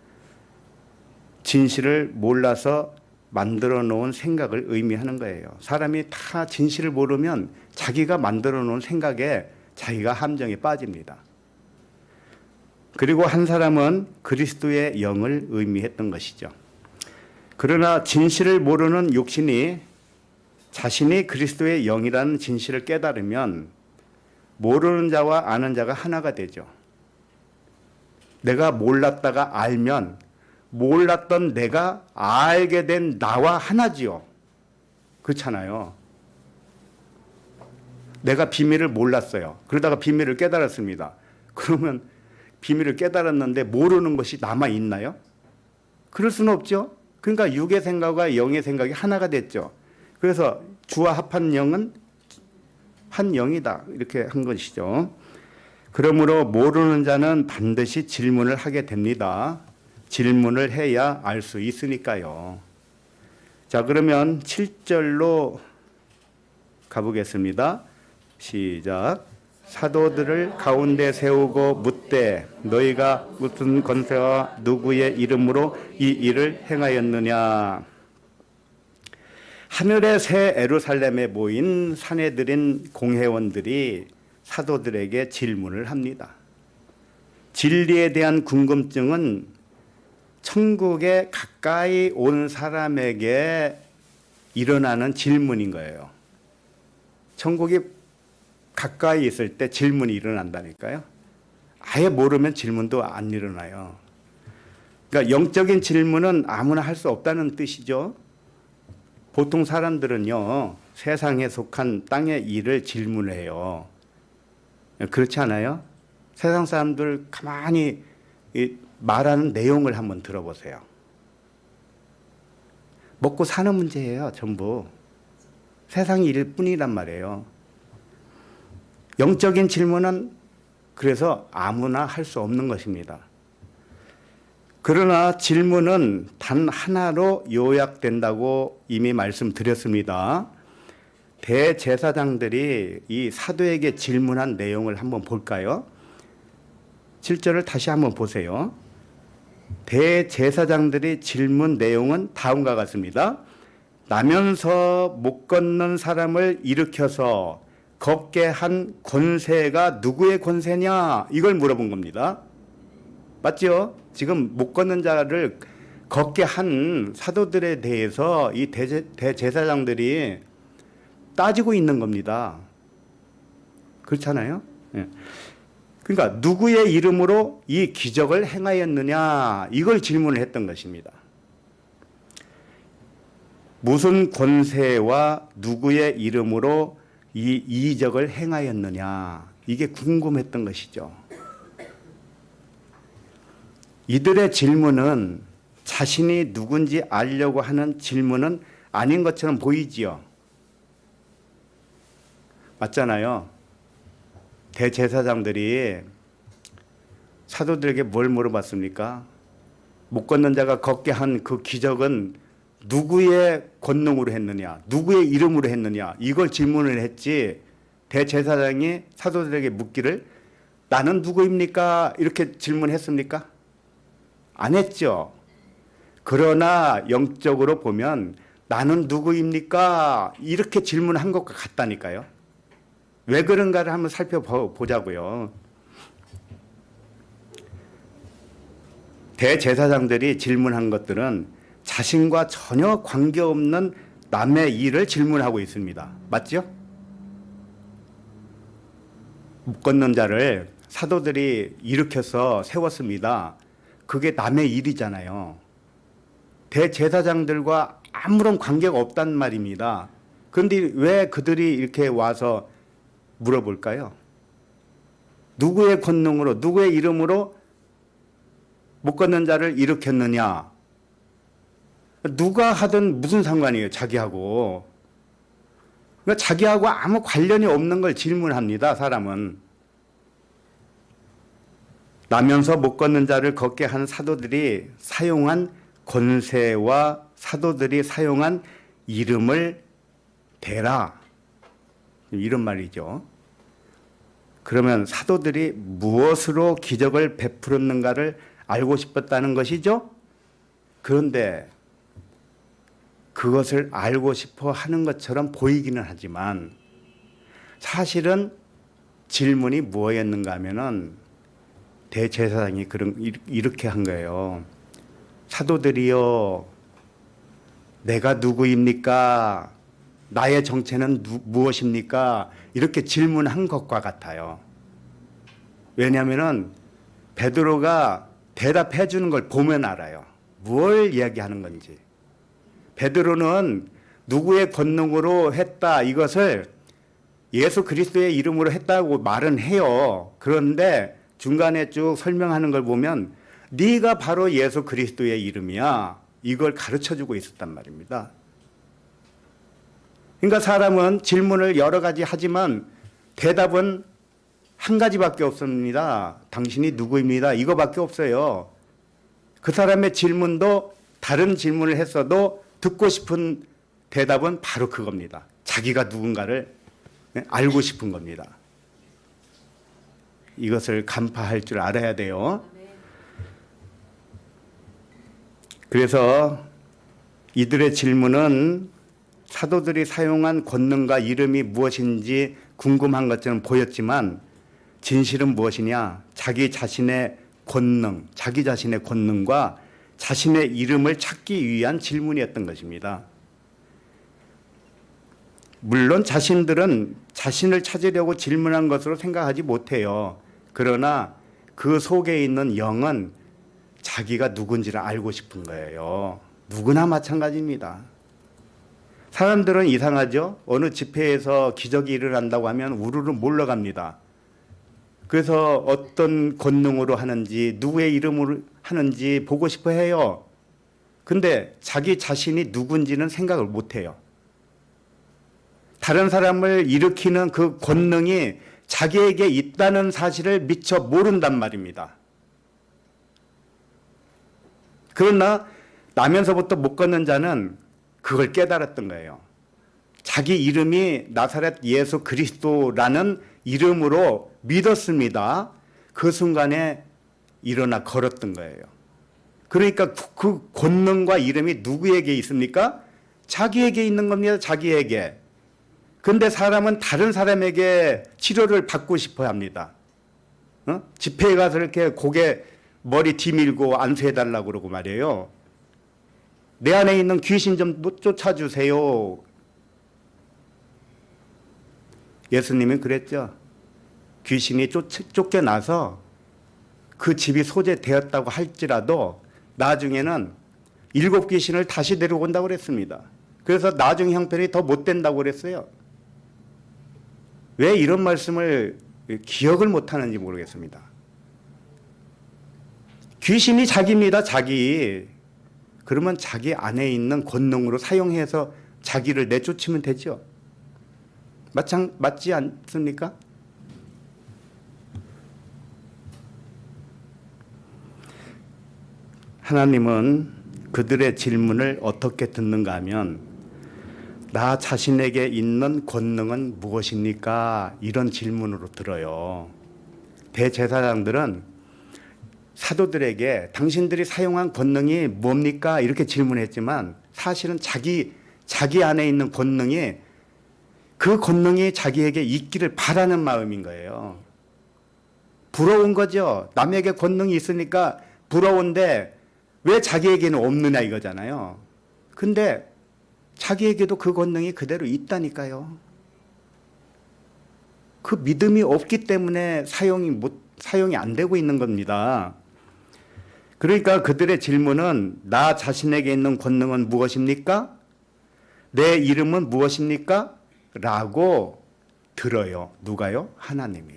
S1: 진실을 몰라서 만들어 놓은 생각을 의미하는 거예요. 사람이 다 진실을 모르면 자기가 만들어 놓은 생각에 자기가 함정에 빠집니다. 그리고 한 사람은 그리스도의 영을 의미했던 것이죠. 그러나 진실을 모르는 육신이 자신이 그리스도의 영이라는 진실을 깨달으면 모르는 자와 아는 자가 하나가 되죠. 내가 몰랐다가 알면 몰랐던 내가 알게 된 나와 하나지요. 그렇잖아요. 내가 비밀을 몰랐어요. 그러다가 비밀을 깨달았습니다. 그러면 비밀을 깨달았는데 모르는 것이 남아 있나요? 그럴 수는 없죠. 그러니까 육의 생각과 영의 생각이 하나가 됐죠. 그래서 주와 합한 영은 한 영이다. 이렇게 한 것이죠. 그러므로 모르는 자는 반드시 질문을 하게 됩니다. 질문을 해야 알 수 있으니까요. 자, 그러면 7절로 가보겠습니다. 시작. 사도들을 가운데 세우고 묻되 너희가 무슨 권세와 누구의 이름으로 이 일을 행하였느냐. 하늘의 새 예루살렘에 모인 사내들인 공회원들이 사도들에게 질문을 합니다. 진리에 대한 궁금증은 천국에 가까이 온 사람에게 일어나는 질문인 거예요. 천국이 가까이 있을 때 질문이 일어난다니까요. 아예 모르면 질문도 안 일어나요. 그러니까 영적인 질문은 아무나 할 수 없다는 뜻이죠. 보통 사람들은요, 세상에 속한 땅의 일을 질문해요. 그렇지 않아요? 세상 사람들 가만히 말하는 내용을 한번 들어보세요. 먹고 사는 문제예요, 전부. 세상 일일 뿐이란 말이에요. 영적인 질문은 그래서 아무나 할 수 없는 것입니다. 그러나 질문은 단 하나로 요약된다고 이미 말씀드렸습니다. 대제사장들이 이 사도에게 질문한 내용을 한번 볼까요? 7절을 다시 한번 보세요. 대제사장들이 질문 내용은 다음과 같습니다. 나면서 못 걷는 사람을 일으켜서 걷게 한 권세가 누구의 권세냐? 이걸 물어본 겁니다. 맞죠? 지금 못 걷는 자를 걷게 한 사도들에 대해서 이 대제사장들이 따지고 있는 겁니다. 그렇잖아요? 예. 그러니까 누구의 이름으로 이 기적을 행하였느냐? 이걸 질문을 했던 것입니다. 무슨 권세와 누구의 이름으로 이 이적을 행하였느냐? 이게 궁금했던 것이죠. 이들의 질문은 자신이 누군지 알려고 하는 질문은 아닌 것처럼 보이지요. 맞잖아요. 대제사장들이 사도들에게 뭘 물어봤습니까? 못 걷는 자가 걷게 한 그 기적은 누구의 권능으로 했느냐, 누구의 이름으로 했느냐, 이걸 질문을 했지. 대제사장이 사도들에게 묻기를 나는 누구입니까? 이렇게 질문했습니까? 안 했죠. 그러나 영적으로 보면 나는 누구입니까? 이렇게 질문한 것과 같다니까요. 왜 그런가를 한번 살펴보자고요. 대제사장들이 질문한 것들은 자신과 전혀 관계없는 남의 일을 질문하고 있습니다. 맞죠? 못 걷는 자를 사도들이 일으켜서 세웠습니다. 그게 남의 일이잖아요. 대제사장들과 아무런 관계가 없단 말입니다. 그런데 왜 그들이 이렇게 와서 물어볼까요? 누구의 권능으로, 누구의 이름으로 못 걷는 자를 일으켰느냐? 누가 하든 무슨 상관이에요, 자기하고. 그러니까 자기하고 아무 관련이 없는 걸 질문합니다, 사람은. 나면서 못 걷는 자를 걷게 한 사도들이 사용한 권세와 사도들이 사용한 이름을 대라. 이런 말이죠. 그러면 사도들이 무엇으로 기적을 베풀었는가를 알고 싶었다는 것이죠. 그런데 그것을 알고 싶어 하는 것처럼 보이기는 하지만 사실은 질문이 뭐였는가 하면은 대제사장이 이렇게 한 거예요. 사도들이요, 내가 누구입니까? 나의 정체는 무엇입니까? 이렇게 질문한 것과 같아요. 왜냐하면은 베드로가 대답해 주는 걸 보면 알아요. 뭘 이야기하는 건지. 베드로는 누구의 권능으로 했다 이것을 예수 그리스도의 이름으로 했다고 말은 해요. 그런데 중간에 쭉 설명하는 걸 보면 네가 바로 예수 그리스도의 이름이야. 이걸 가르쳐주고 있었단 말입니다. 그러니까 사람은 질문을 여러 가지 하지만 대답은 한 가지밖에 없습니다. 당신이 누구입니다. 이거밖에 없어요. 그 사람의 질문도 다른 질문을 했어도 듣고 싶은 대답은 바로 그겁니다. 자기가 누군가를 알고 싶은 겁니다. 이것을 간파할 줄 알아야 돼요. 그래서 이들의 질문은 사도들이 사용한 권능과 이름이 무엇인지 궁금한 것처럼 보였지만 진실은 무엇이냐? 자기 자신의 권능, 자기 자신의 권능과 자신의 이름을 찾기 위한 질문이었던 것입니다. 물론 자신들은 자신을 찾으려고 질문한 것으로 생각하지 못해요. 그러나 그 속에 있는 영은 자기가 누군지를 알고 싶은 거예요. 누구나 마찬가지입니다. 사람들은 이상하죠? 어느 집회에서 기적이 일어난다고 하면 우르르 몰려갑니다. 그래서 어떤 권능으로 하는지 누구의 이름으로 하는지 보고 싶어 해요. 근데 자기 자신이 누군지는 생각을 못 해요. 다른 사람을 일으키는 그 권능이 자기에게 있다는 사실을 미처 모른단 말입니다. 그러나 나면서부터 못 걷는 자는 그걸 깨달았던 거예요. 자기 이름이 나사렛 예수 그리스도라는 이름으로 믿었습니다. 그 순간에 일어나 걸었던 거예요. 그러니까 그 권능과 이름이 누구에게 있습니까? 자기에게 있는 겁니다. 자기에게. 근데 사람은 다른 사람에게 치료를 받고 싶어 합니다. 집회에 가서 이렇게 고개 머리 뒤밀고 안수해달라고 그러고 말이에요. 내 안에 있는 귀신 좀 쫓아주세요. 예수님은 그랬죠. 귀신이 쫓겨나서 그 집이 소재되었다고 할지라도 나중에는 7 귀신을 다시 데려온다고 그랬습니다. 그래서 나중 형편이 더 못된다고 그랬어요. 왜 이런 말씀을 기억을 못하는지 모르겠습니다. 귀신이 자기입니다. 자기. 그러면 자기 안에 있는 권능으로 사용해서 자기를 내쫓으면 되죠. 맞지 않습니까? 하나님은 그들의 질문을 어떻게 듣는가 하면 나 자신에게 있는 권능은 무엇입니까? 이런 질문으로 들어요. 대제사장들은 사도들에게 당신들이 사용한 권능이 뭡니까? 이렇게 질문했지만 사실은 자기 안에 있는 권능이 그 권능이 자기에게 있기를 바라는 마음인 거예요. 부러운 거죠. 남에게 권능이 있으니까 부러운데 왜 자기에게는 없느냐 이거잖아요. 근데 자기에게도 그 권능이 그대로 있다니까요. 그 믿음이 없기 때문에 사용이 안 되고 있는 겁니다. 그러니까 그들의 질문은 나 자신에게 있는 권능은 무엇입니까? 내 이름은 무엇입니까? 라고 들어요. 누가요? 하나님이.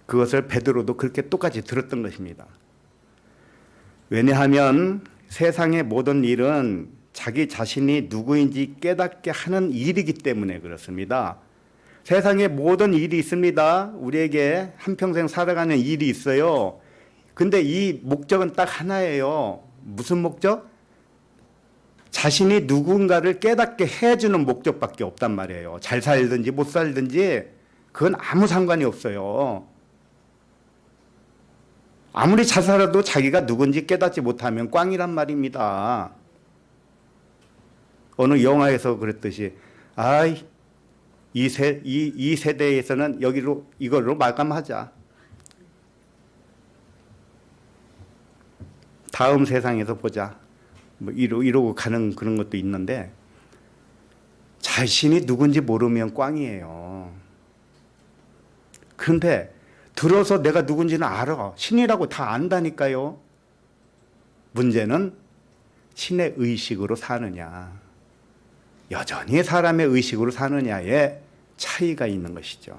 S1: 그것을 베드로도 그렇게 똑같이 들었던 것입니다. 왜냐하면 세상의 모든 일은 자기 자신이 누구인지 깨닫게 하는 일이기 때문에 그렇습니다. 세상에 모든 일이 있습니다. 우리에게 한평생 살아가는 일이 있어요. 근데 이 목적은 딱 하나예요. 무슨 목적? 자신이 누군가를 깨닫게 해주는 목적밖에 없단 말이에요. 잘 살든지 못 살든지 그건 아무 상관이 없어요. 아무리 잘 살아도 자기가 누군지 깨닫지 못하면 꽝이란 말입니다. 어느 영화에서 그랬듯이 이 세대에서는 이걸로 마감하자. 다음 세상에서 보자. 뭐 이러고 가는 그런 것도 있는데 자신이 누군지 모르면 꽝이에요. 그런데 들어서 내가 누군지는 알아. 신이라고 다 안다니까요. 문제는 신의 의식으로 사느냐, 여전히 사람의 의식으로 사느냐에 차이가 있는 것이죠.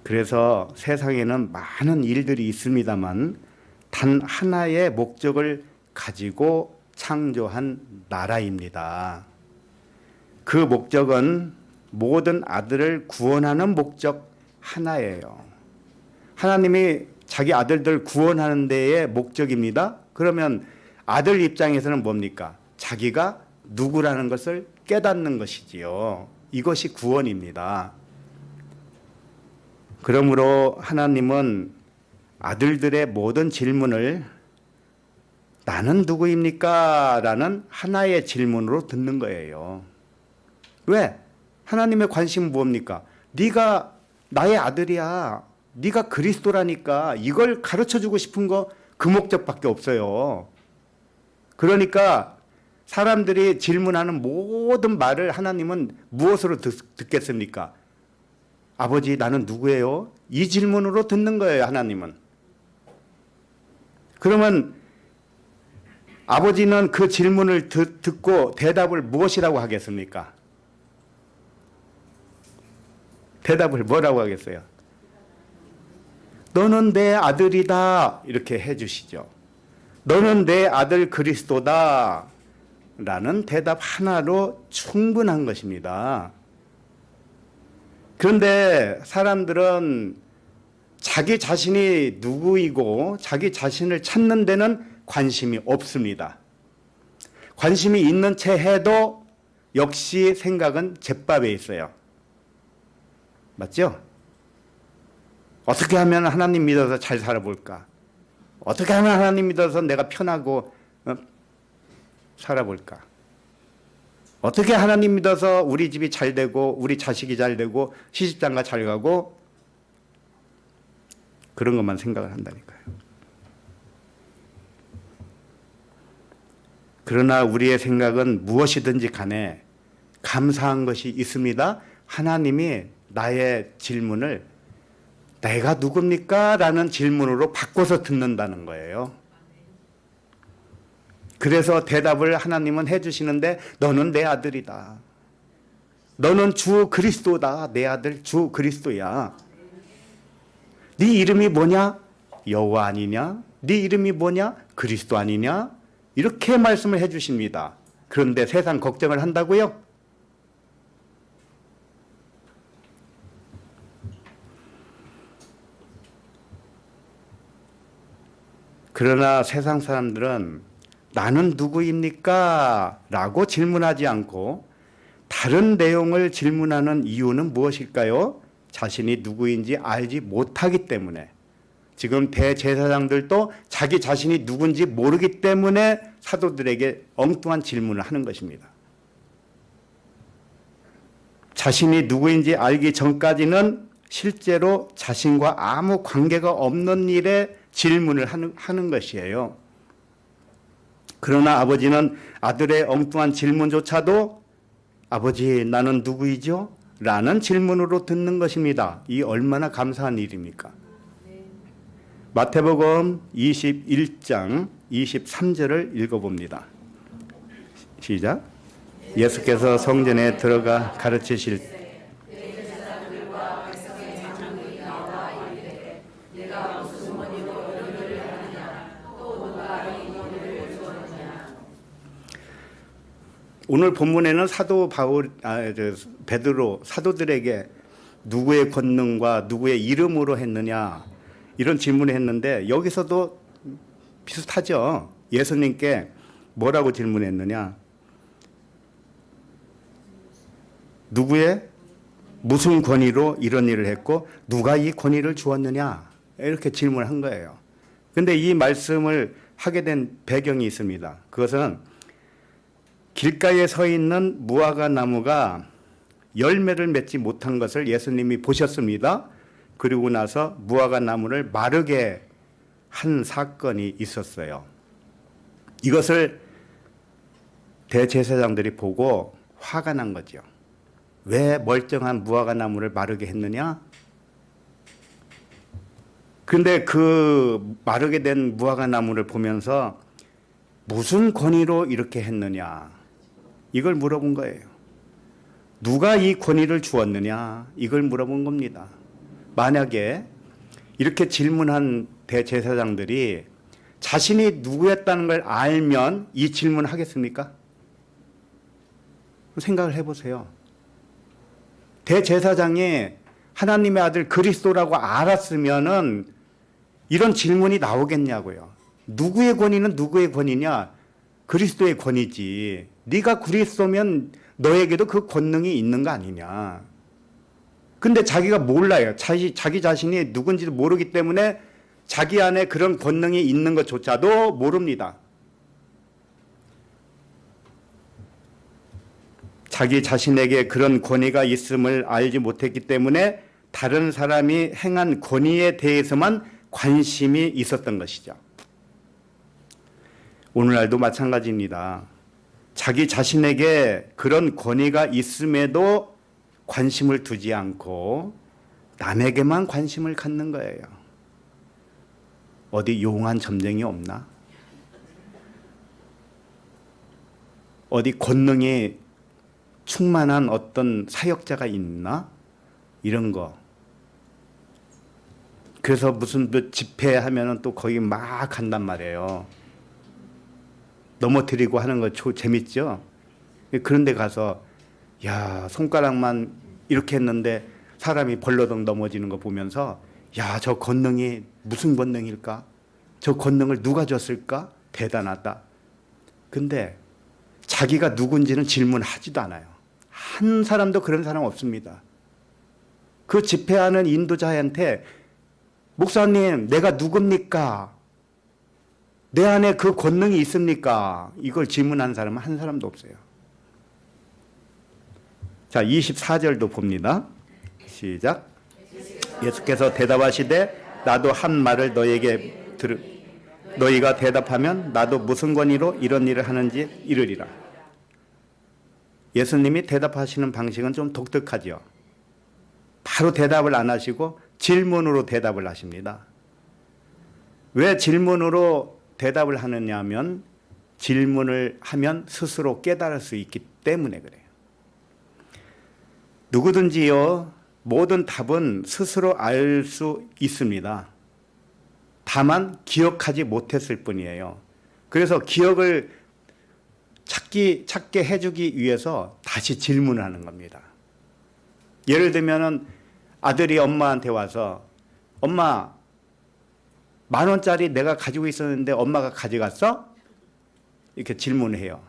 S1: 그래서 세상에는 많은 일들이 있습니다만 단 하나의 목적을 가지고 창조한 나라입니다. 그 목적은 모든 아들을 구원하는 목적 하나예요. 하나님이 자기 아들들 구원하는 데의 목적입니다. 그러면 아들 입장에서는 뭡니까? 자기가 누구라는 것을 깨닫는 것이지요. 이것이 구원입니다. 그러므로 하나님은 아들들의 모든 질문을 나는 누구입니까? 라는 하나의 질문으로 듣는 거예요. 왜? 하나님의 관심은 뭡니까? 네가 나의 아들이야. 네가 그리스도라니까. 이걸 가르쳐주고 싶은 거 그 목적밖에 없어요. 그러니까 사람들이 질문하는 모든 말을 하나님은 무엇으로 듣겠습니까? 아버지 나는 누구예요? 이 질문으로 듣는 거예요. 하나님은. 그러면 아버지는 그 질문을 듣고 대답을 무엇이라고 하겠습니까? 대답을 뭐라고 하겠어요? 너는 내 아들이다 이렇게 해주시죠. 너는 내 아들 그리스도다 라는 대답 하나로 충분한 것입니다. 그런데 사람들은 자기 자신이 누구이고 자기 자신을 찾는 데는 관심이 없습니다. 관심이 있는 채 해도 역시 생각은 잿밥에 있어요. 맞죠? 어떻게 하면 하나님 믿어서 잘 살아볼까? 어떻게 하면 하나님 믿어서 내가 편하고 살아볼까? 어떻게 하나님 믿어서 우리 집이 잘 되고 우리 자식이 잘 되고 시집장가 잘 가고 그런 것만 생각을 한다니까요. 그러나 우리의 생각은 무엇이든지 간에 감사한 것이 있습니다. 하나님이 나의 질문을 내가 누굽니까? 라는 질문으로 바꿔서 듣는다는 거예요. 그래서 대답을 하나님은 해주시는데 너는 내 아들이다. 너는 주 그리스도다. 내 아들 주 그리스도야. 네 이름이 뭐냐? 여호와 아니냐? 네 이름이 뭐냐? 그리스도 아니냐? 이렇게 말씀을 해주십니다. 그런데 세상 걱정을 한다고요? 그러나 세상 사람들은 나는 누구입니까? 라고 질문하지 않고 다른 내용을 질문하는 이유는 무엇일까요? 자신이 누구인지 알지 못하기 때문에. 지금 대제사장들도 자기 자신이 누군지 모르기 때문에 사도들에게 엉뚱한 질문을 하는 것입니다. 자신이 누구인지 알기 전까지는 실제로 자신과 아무 관계가 없는 일에 질문을 하는 것이에요. 그러나 아버지는 아들의 엉뚱한 질문조차도 아버지 나는 누구이죠? 라는 질문으로 듣는 것입니다. 이 얼마나 감사한 일입니까? 마태복음 21장 23절을 읽어봅니다. 시작. 예수께서 성전에 들어가 가르치실 때 오늘 본문에는 사도 베드로 사도들에게 누구의 권능과 누구의 이름으로 했느냐 이런 질문을 했는데 여기서도 비슷하죠. 예수님께 뭐라고 질문했느냐? 누구의 무슨 권위로 이런 일을 했고 누가 이 권위를 주었느냐 이렇게 질문을 한 거예요. 그런데 이 말씀을 하게 된 배경이 있습니다. 그것은 길가에 서 있는 무화과 나무가 열매를 맺지 못한 것을 예수님이 보셨습니다. 그리고 나서 무화과 나무를 마르게 한 사건이 있었어요. 이것을 대제사장들이 보고 화가 난 거죠. 왜 멀쩡한 무화과 나무를 마르게 했느냐? 그런데 그 마르게 된 무화과 나무를 보면서 무슨 권위로 이렇게 했느냐? 이걸 물어본 거예요. 누가 이 권위를 주었느냐? 이걸 물어본 겁니다. 만약에 이렇게 질문한 대제사장들이 자신이 누구였다는 걸 알면 이 질문을 하겠습니까? 생각을 해보세요. 대제사장이 하나님의 아들 그리스도라고 알았으면은 이런 질문이 나오겠냐고요. 누구의 권위는 누구의 권위냐? 그리스도의 권위지. 네가 그리스도면 너에게도 그 권능이 있는 거 아니냐. 근데 자기가 몰라요. 자기 자신이 누군지도 모르기 때문에 자기 안에 그런 권능이 있는 것조차도 모릅니다. 자기 자신에게 그런 권위가 있음을 알지 못했기 때문에 다른 사람이 행한 권위에 대해서만 관심이 있었던 것이죠. 오늘날도 마찬가지입니다. 자기 자신에게 그런 권위가 있음에도 관심을 두지 않고 남에게만 관심을 갖는 거예요. 어디 용한 점쟁이 없나? 어디 권능이 충만한 어떤 사역자가 있나? 이런 거. 그래서 무슨 집회하면은 또 거기 막 간단 말이에요. 넘어뜨리고 하는 거 재밌죠? 그런데 가서 야 손가락만 이렇게 했는데 사람이 벌러덩 넘어지는 거 보면서 야, 저 권능이 무슨 권능일까? 저 권능을 누가 줬을까? 대단하다. 근데 자기가 누군지는 질문하지도 않아요. 한 사람도 그런 사람 없습니다. 그 집회하는 인도자한테 목사님, 내가 누굽니까? 내 안에 그 권능이 있습니까? 이걸 질문하는 사람은 한 사람도 없어요. 자, 24절도 봅니다. 시작. 예수께서 대답하시되 나도 한 말을 너희에게 너희가 대답하면 나도 무슨 권위로 이런 일을 하는지 이르리라. 예수님이 대답하시는 방식은 좀 독특하죠. 바로 대답을 안 하시고 질문으로 대답을 하십니다. 왜 질문으로 대답을 하느냐 하면 질문을 하면 스스로 깨달을 수 있기 때문에 그래요. 누구든지요, 모든 답은 스스로 알 수 있습니다. 다만 기억하지 못했을 뿐이에요. 그래서 기억을 찾게 해주기 위해서 다시 질문을 하는 겁니다. 예를 들면은 아들이 엄마한테 와서 엄마, 10,000원짜리 내가 가지고 있었는데 엄마가 가져갔어? 이렇게 질문을 해요.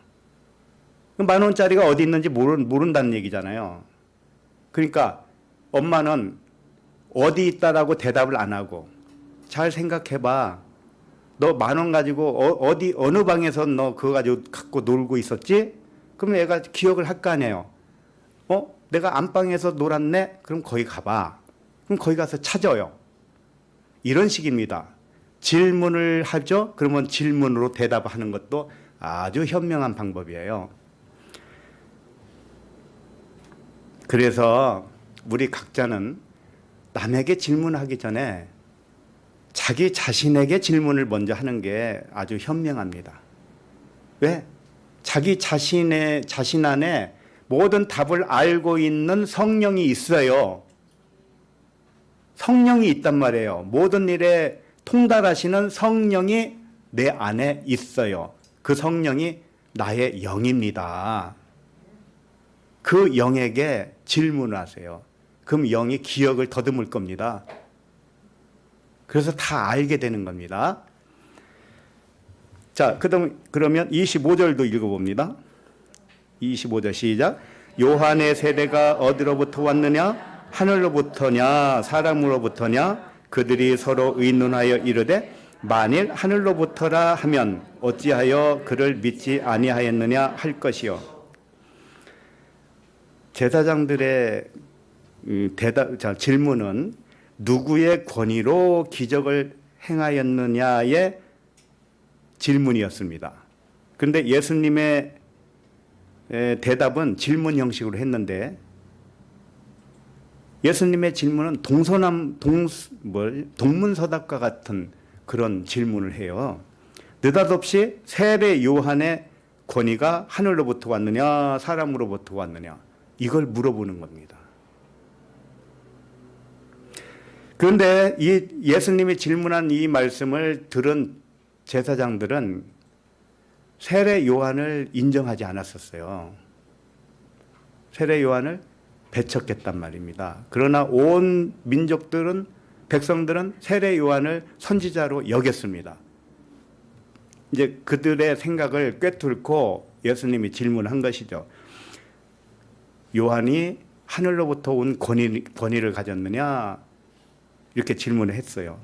S1: 10,000원짜리가 어디 있는지 모른다는 얘기잖아요. 그러니까 엄마는 어디 있다라고 대답을 안 하고 잘 생각해봐. 너 10,000원 가지고 어느 방에서 너 그거 가지고 갖고 놀고 있었지? 그럼 얘가 기억을 할 거 아니에요. 내가 안방에서 놀았네? 그럼 거기 가봐. 그럼 거기 가서 찾아요. 이런 식입니다. 질문을 하죠. 그러면 질문으로 대답하는 것도 아주 현명한 방법이에요. 그래서 우리 각자는 남에게 질문하기 전에 자기 자신에게 질문을 먼저 하는 게 아주 현명합니다. 왜? 자기 자신 안에 모든 답을 알고 있는 성령이 있어요. 성령이 있단 말이에요. 모든 일에 통달하시는 성령이 내 안에 있어요. 그 성령이 나의 영입니다. 그 영에게 질문을 하세요. 그럼 영이 기억을 더듬을 겁니다. 그래서 다 알게 되는 겁니다. 자, 그러면 25절도 읽어봅니다. 25절 시작. 요한의 세대가 어디로부터 왔느냐? 하늘로부터냐? 사람으로부터냐? 그들이 서로 의논하여 이르되 만일 하늘로부터라 하면 어찌하여 그를 믿지 아니하였느냐 할 것이요. 제사장들의 질문은 누구의 권위로 기적을 행하였느냐의 질문이었습니다. 그런데 예수님의 대답은 질문 형식으로 했는데 예수님의 질문은 동문서답과 같은 그런 질문을 해요. 느닷없이 세례 요한의 권위가 하늘로부터 왔느냐 사람으로부터 왔느냐 이걸 물어보는 겁니다. 그런데 이 예수님이 질문한 이 말씀을 들은 제사장들은 세례 요한을 인정하지 않았었어요. 세례 요한을 배척했단 말입니다. 그러나 온 백성들은 세례 요한을 선지자로 여겼습니다. 이제 그들의 생각을 꿰뚫고 예수님이 질문한 것이죠. 요한이 하늘로부터 온 권위를 가졌느냐? 이렇게 질문을 했어요.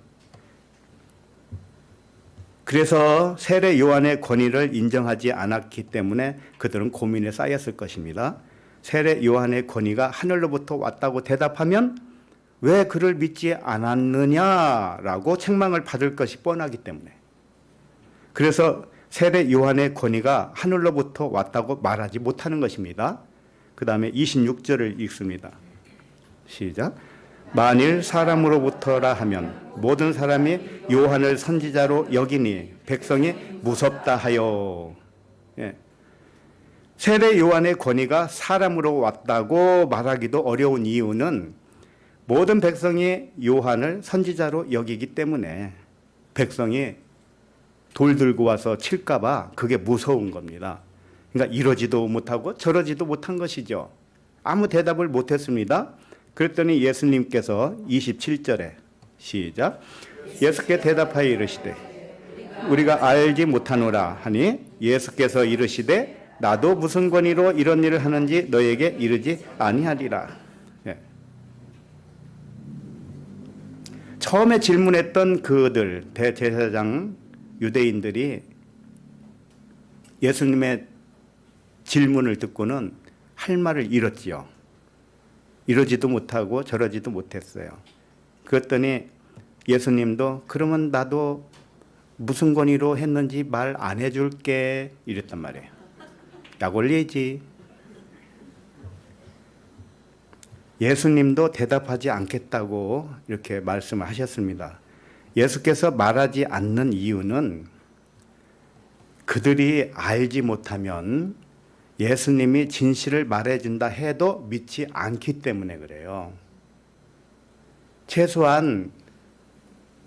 S1: 그래서 세례 요한의 권위를 인정하지 않았기 때문에 그들은 고민에 쌓였을 것입니다. 세례 요한의 권위가 하늘로부터 왔다고 대답하면 왜 그를 믿지 않았느냐라고 책망을 받을 것이 뻔하기 때문에. 그래서 세례 요한의 권위가 하늘로부터 왔다고 말하지 못하는 것입니다. 그 다음에 26절을 읽습니다. 시작. 만일 사람으로부터라 하면 모든 사람이 요한을 선지자로 여기니 백성이 무섭다 하여. 예. 세례 요한의 권위가 사람으로 왔다고 말하기도 어려운 이유는 모든 백성이 요한을 선지자로 여기기 때문에 백성이 돌 들고 와서 칠까 봐 그게 무서운 겁니다. 그러니까 이러지도 못하고 저러지도 못한 것이죠. 아무 대답을 못했습니다. 그랬더니 예수님께서 27절에 시작. 예수께 대답하여 이르시되 우리가 알지 못하노라 하니 예수께서 이르시되 나도 무슨 권위로 이런 일을 하는지 너에게 이르지 아니하리라. 예. 처음에 질문했던 그들 대제사장 유대인들이 예수님의 질문을 듣고는 할 말을 잃었지요. 이러지도 못하고 저러지도 못했어요. 그랬더니 예수님도 그러면 나도 무슨 권위로 했는지 말 안 해줄게 이랬단 말이에요. 약 올리지. 예수님도 대답하지 않겠다고 이렇게 말씀을 하셨습니다. 예수께서 말하지 않는 이유는 그들이 알지 못하면 예수님이 진실을 말해준다 해도 믿지 않기 때문에 그래요. 최소한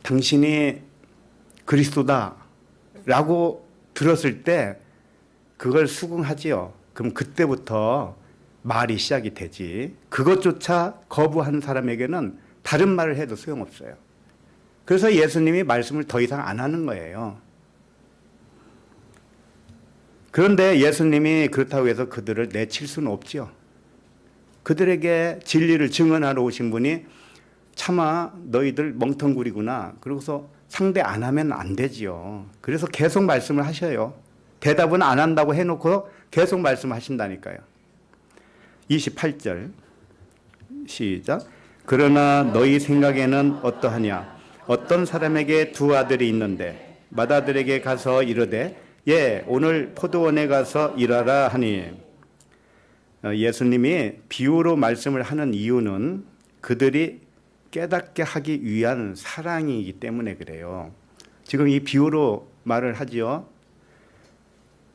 S1: 당신이 그리스도다 라고 들었을 때 그걸 수긍하지요. 그럼 그때부터 말이 시작이 되지. 그것조차 거부한 사람에게는 다른 말을 해도 소용없어요. 그래서 예수님이 말씀을 더 이상 안 하는 거예요. 그런데 예수님이 그렇다고 해서 그들을 내칠 수는 없지요. 그들에게 진리를 증언하러 오신 분이 차마 너희들 멍텅구리구나. 그러고서 상대 안 하면 안 되지요. 그래서 계속 말씀을 하셔요. 대답은 안 한다고 해놓고 계속 말씀하신다니까요. 28절 시작. 그러나 너희 생각에는 어떠하냐? 어떤 사람에게 두 아들이 있는데 맏아들에게 가서 이르되 예, 오늘 포도원에 가서 일하라 하니 예수님이 비유로 말씀을 하는 이유는 그들이 깨닫게 하기 위한 사랑이기 때문에 그래요. 지금 이 비유로 말을 하지요.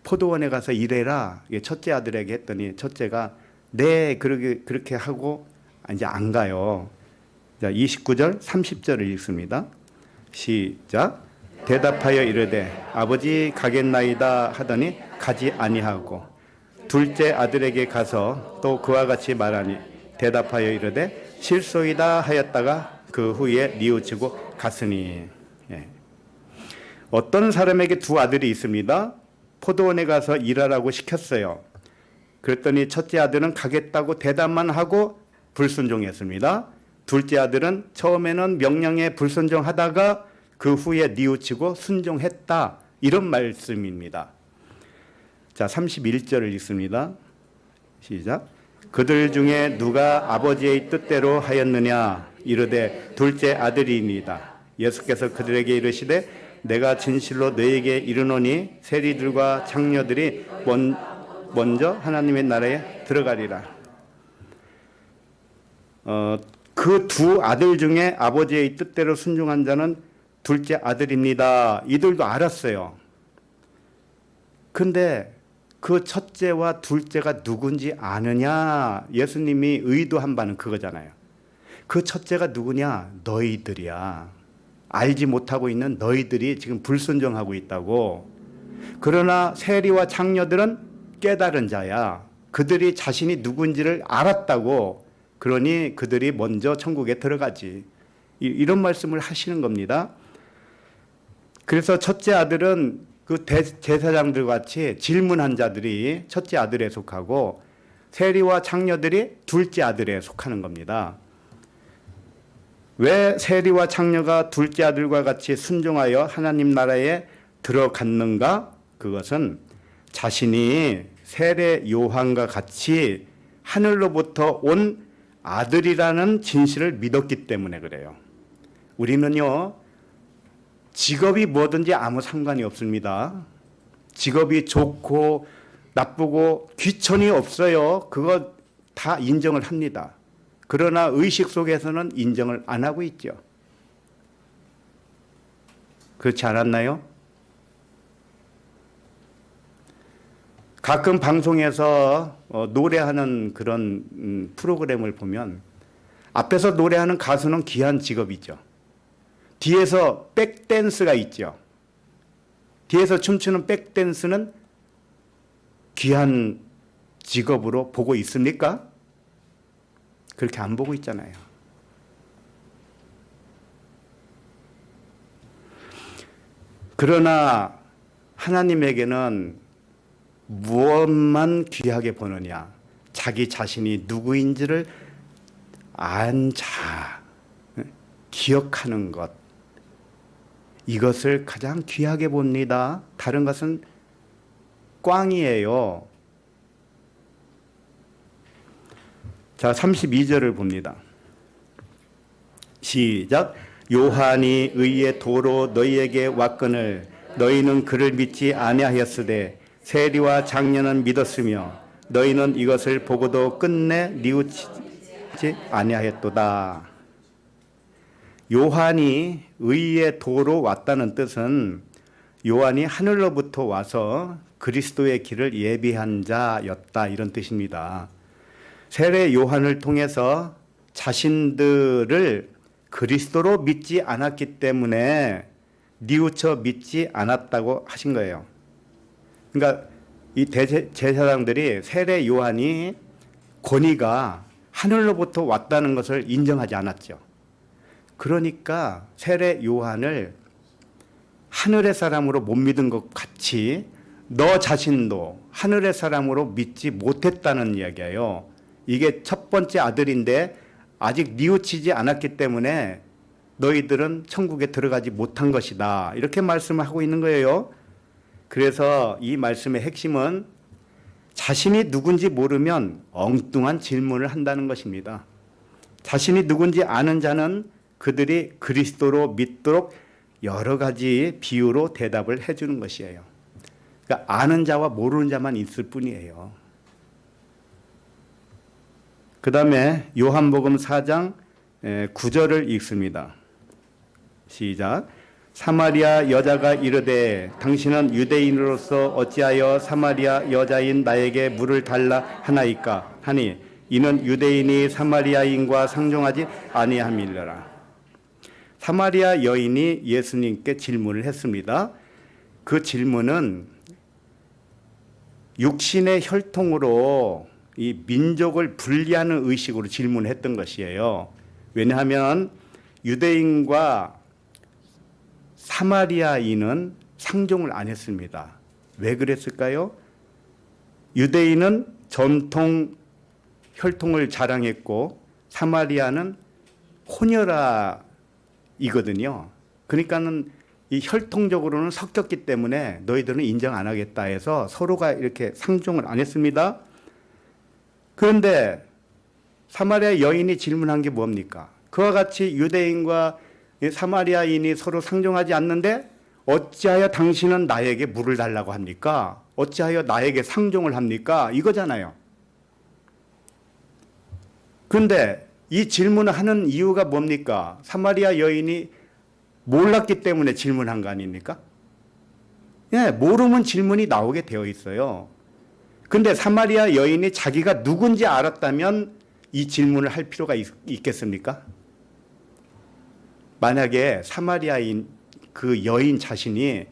S1: 포도원에 가서 일해라. 첫째 아들에게 했더니 첫째가 네, 그렇게 하고 이제 안 가요. 자, 29절, 30절을 읽습니다. 시작. 대답하여 이르되 아버지 가겠나이다 하더니 가지 아니하고 둘째 아들에게 가서 또 그와 같이 말하니 대답하여 이르되 실소이다 하였다가 그 후에 뉘우치고 갔으니. 예. 어떤 사람에게 두 아들이 있습니다. 포도원에 가서 일하라고 시켰어요. 그랬더니 첫째 아들은 가겠다고 대답만 하고 불순종했습니다. 둘째 아들은 처음에는 명령에 불순종하다가 그 후에 뉘우치고 순종했다. 이런 말씀입니다. 자, 31절을 읽습니다. 시작. 그들 중에 누가 아버지의 뜻대로 하였느냐? 이르되 둘째 아들이니이다. 예수께서 그들에게 이르시되 내가 진실로 너에게 이르노니 세리들과 창녀들이 먼저 하나님의 나라에 들어가리라. 그 두 아들 중에 아버지의 뜻대로 순종한 자는 둘째 아들입니다. 이들도 알았어요. 근데 그 첫째와 둘째가 누군지 아느냐? 예수님이 의도한 바는 그거잖아요. 그 첫째가 누구냐? 너희들이야. 알지 못하고 있는 너희들이 지금 불순종하고 있다고. 그러나 세리와 창녀들은 깨달은 자야. 그들이 자신이 누군지를 알았다고. 그러니 그들이 먼저 천국에 들어가지. 이런 말씀을 하시는 겁니다. 그래서 첫째 아들은 그 제사장들 같이 질문한 자들이 첫째 아들에 속하고 세리와 창녀들이 둘째 아들에 속하는 겁니다. 왜 세리와 창녀가 둘째 아들과 같이 순종하여 하나님 나라에 들어갔는가? 그것은 자신이 세례 요한과 같이 하늘로부터 온 아들이라는 진실을 믿었기 때문에 그래요. 우리는요, 직업이 뭐든지 아무 상관이 없습니다. 직업이 좋고 나쁘고 귀천이 없어요. 그거 다 인정을 합니다. 그러나 의식 속에서는 인정을 안 하고 있죠. 그렇지 않았나요? 가끔 방송에서 노래하는 그런 프로그램을 보면 앞에서 노래하는 가수는 귀한 직업이죠. 뒤에서 백댄스가 있죠. 뒤에서 춤추는 백댄스는 귀한 직업으로 보고 있습니까? 그렇게 안 보고 있잖아요. 그러나 하나님에게는 무엇만 귀하게 보느냐? 자기 자신이 누구인지를 안 자, 기억하는 것. 이것을 가장 귀하게 봅니다. 다른 것은 꽝이에요. 자, 32절을 봅니다. 시작. 요한이 의의 도로 너희에게 왔거늘 너희는 그를 믿지 아니하였으되 세리와 장년은 믿었으며 너희는 이것을 보고도 끝내 뉘우치지 아니하였도다. 요한이 의의 도로 왔다는 뜻은 요한이 하늘로부터 와서 그리스도의 길을 예비한 자였다, 이런 뜻입니다. 세례 요한을 통해서 자신들을 그리스도로 믿지 않았기 때문에 뉘우쳐 믿지 않았다고 하신 거예요. 그러니까 이 제사장들이 세례 요한이 권위가 하늘로부터 왔다는 것을 인정하지 않았죠. 그러니까 세례 요한을 하늘의 사람으로 못 믿은 것 같이 너 자신도 하늘의 사람으로 믿지 못했다는 이야기예요. 이게 첫 번째 아들인데 아직 뉘우치지 않았기 때문에 너희들은 천국에 들어가지 못한 것이다, 이렇게 말씀을 하고 있는 거예요. 그래서 이 말씀의 핵심은 자신이 누군지 모르면 엉뚱한 질문을 한다는 것입니다. 자신이 누군지 아는 자는 그들이 그리스도로 믿도록 여러 가지 비유로 대답을 해주는 것이에요. 그러니까 아는 자와 모르는 자만 있을 뿐이에요. 그 다음에 요한복음 4장 9절을 읽습니다. 시작. 사마리아 여자가 이르되 당신은 유대인으로서 어찌하여 사마리아 여자인 나에게 물을 달라 하나이까 하니 이는 유대인이 사마리아인과 상종하지 아니함이니라. 사마리아 여인이 예수님께 질문을 했습니다. 그 질문은 육신의 혈통으로 이 민족을 분리하는 의식으로 질문했던 것이에요. 왜냐하면 유대인과 사마리아인은 상종을 안 했습니다. 왜 그랬을까요? 유대인은 전통 혈통을 자랑했고 사마리아는 혼혈아이거든요. 그러니까는 이 혈통적으로는 섞였기 때문에 너희들은 인정 안 하겠다 해서 서로가 이렇게 상종을 안 했습니다. 그런데 사마리아 여인이 질문한 게 뭡니까? 그와 같이 유대인과 사마리아인이 서로 상종하지 않는데 어찌하여 당신은 나에게 물을 달라고 합니까? 어찌하여 나에게 상종을 합니까? 이거잖아요. 그런데 이 질문을 하는 이유가 뭡니까? 사마리아 여인이 몰랐기 때문에 질문한 거 아닙니까? 예, 모르면 질문이 나오게 되어 있어요. 근데 사마리아 여인이 자기가 누군지 알았다면 이 질문을 할 필요가 있겠습니까? 만약에 사마리아인 그 여인 자신이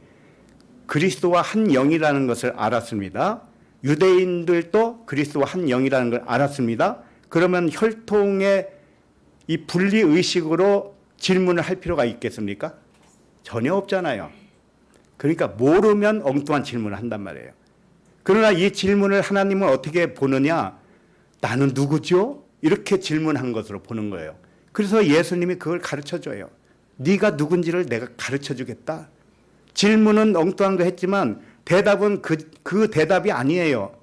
S1: 그리스도와 한 영이라는 것을 알았습니다. 유대인들도 그리스도와 한 영이라는 걸 알았습니다. 그러면 혈통의 이 분리 의식으로 질문을 할 필요가 있겠습니까? 전혀 없잖아요. 그러니까 모르면 엉뚱한 질문을 한단 말이에요. 그러나 이 질문을 하나님은 어떻게 보느냐? 나는 누구죠? 이렇게 질문한 것으로 보는 거예요. 그래서 예수님이 그걸 가르쳐줘요. 네가 누군지를 내가 가르쳐주겠다. 질문은 엉뚱한 거 했지만 대답은 그 대답이 아니에요.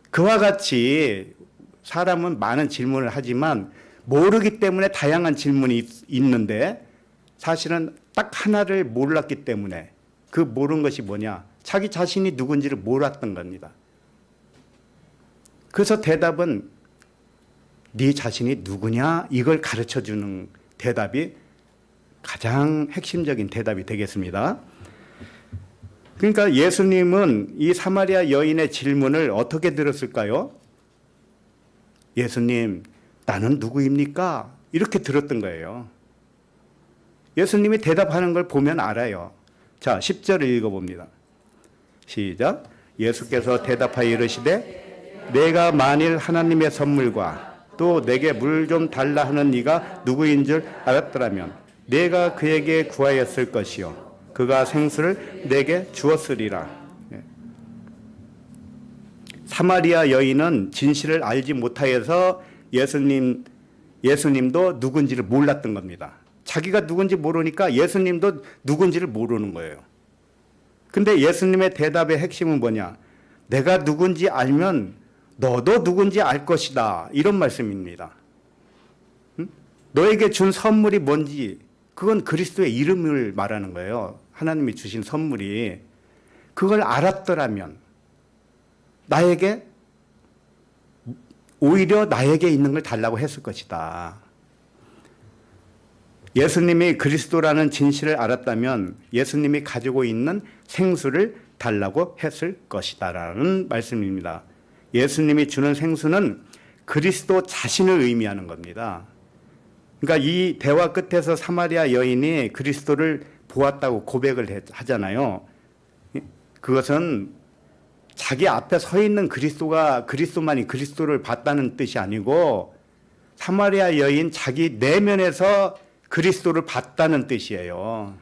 S1: 그와 같이 사람은 많은 질문을 하지만 모르기 때문에 다양한 질문이 있는데 사실은 딱 하나를 몰랐기 때문에 그 모르는 것이 뭐냐? 자기 자신이 누군지를 몰랐던 겁니다. 그래서 대답은 네 자신이 누구냐? 이걸 가르쳐주는 대답이 가장 핵심적인 대답이 되겠습니다. 그러니까 예수님은 이 사마리아 여인의 질문을 어떻게 들었을까요? 예수님, 나는 누구입니까? 이렇게 들었던 거예요. 예수님이 대답하는 걸 보면 알아요. 자, 10절을 읽어봅니다. 시작. 예수께서 대답하여 이르시되 내가 만일 하나님의 선물과 또 내게 물 좀 달라 하는 네가 누구인 줄 알았더라면 내가 그에게 구하였을 것이요 그가 생수를 내게 주었으리라. 사마리아 여인은 진실을 알지 못하여서 예수님도 누군지를 몰랐던 겁니다. 자기가 누군지 모르니까 예수님도 누군지를 모르는 거예요. 근데 예수님의 대답의 핵심은 뭐냐? 내가 누군지 알면 너도 누군지 알 것이다. 이런 말씀입니다. 너에게 준 선물이 뭔지 그건 그리스도의 이름을 말하는 거예요. 하나님이 주신 선물이. 그걸 알았더라면 오히려 나에게 있는 걸 달라고 했을 것이다. 예수님이 그리스도라는 진실을 알았다면 예수님이 가지고 있는 생수를 달라고 했을 것이다라는 말씀입니다. 예수님이 주는 생수는 그리스도 자신을 의미하는 겁니다. 그러니까 이 대화 끝에서 사마리아 여인이 그리스도를 보았다고 고백을 하잖아요. 그것은 자기 앞에 서 있는 그리스도만이 그리스도를 봤다는 뜻이 아니고 사마리아 여인 자기 내면에서 그리스도를 봤다는 뜻이에요.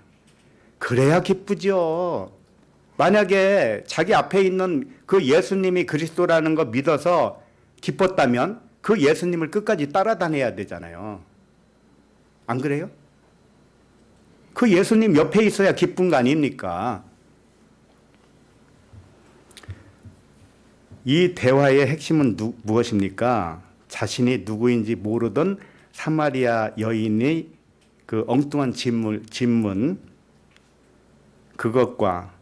S1: 그래야 기쁘죠. 만약에 자기 앞에 있는 그 예수님이 그리스도라는 거 믿어서 기뻤다면 그 예수님을 끝까지 따라다녀야 되잖아요. 안 그래요? 그 예수님 옆에 있어야 기쁜 거 아닙니까? 이 대화의 핵심은 무엇입니까? 자신이 누구인지 모르던 사마리아 여인의 그 엉뚱한 질문, 그것과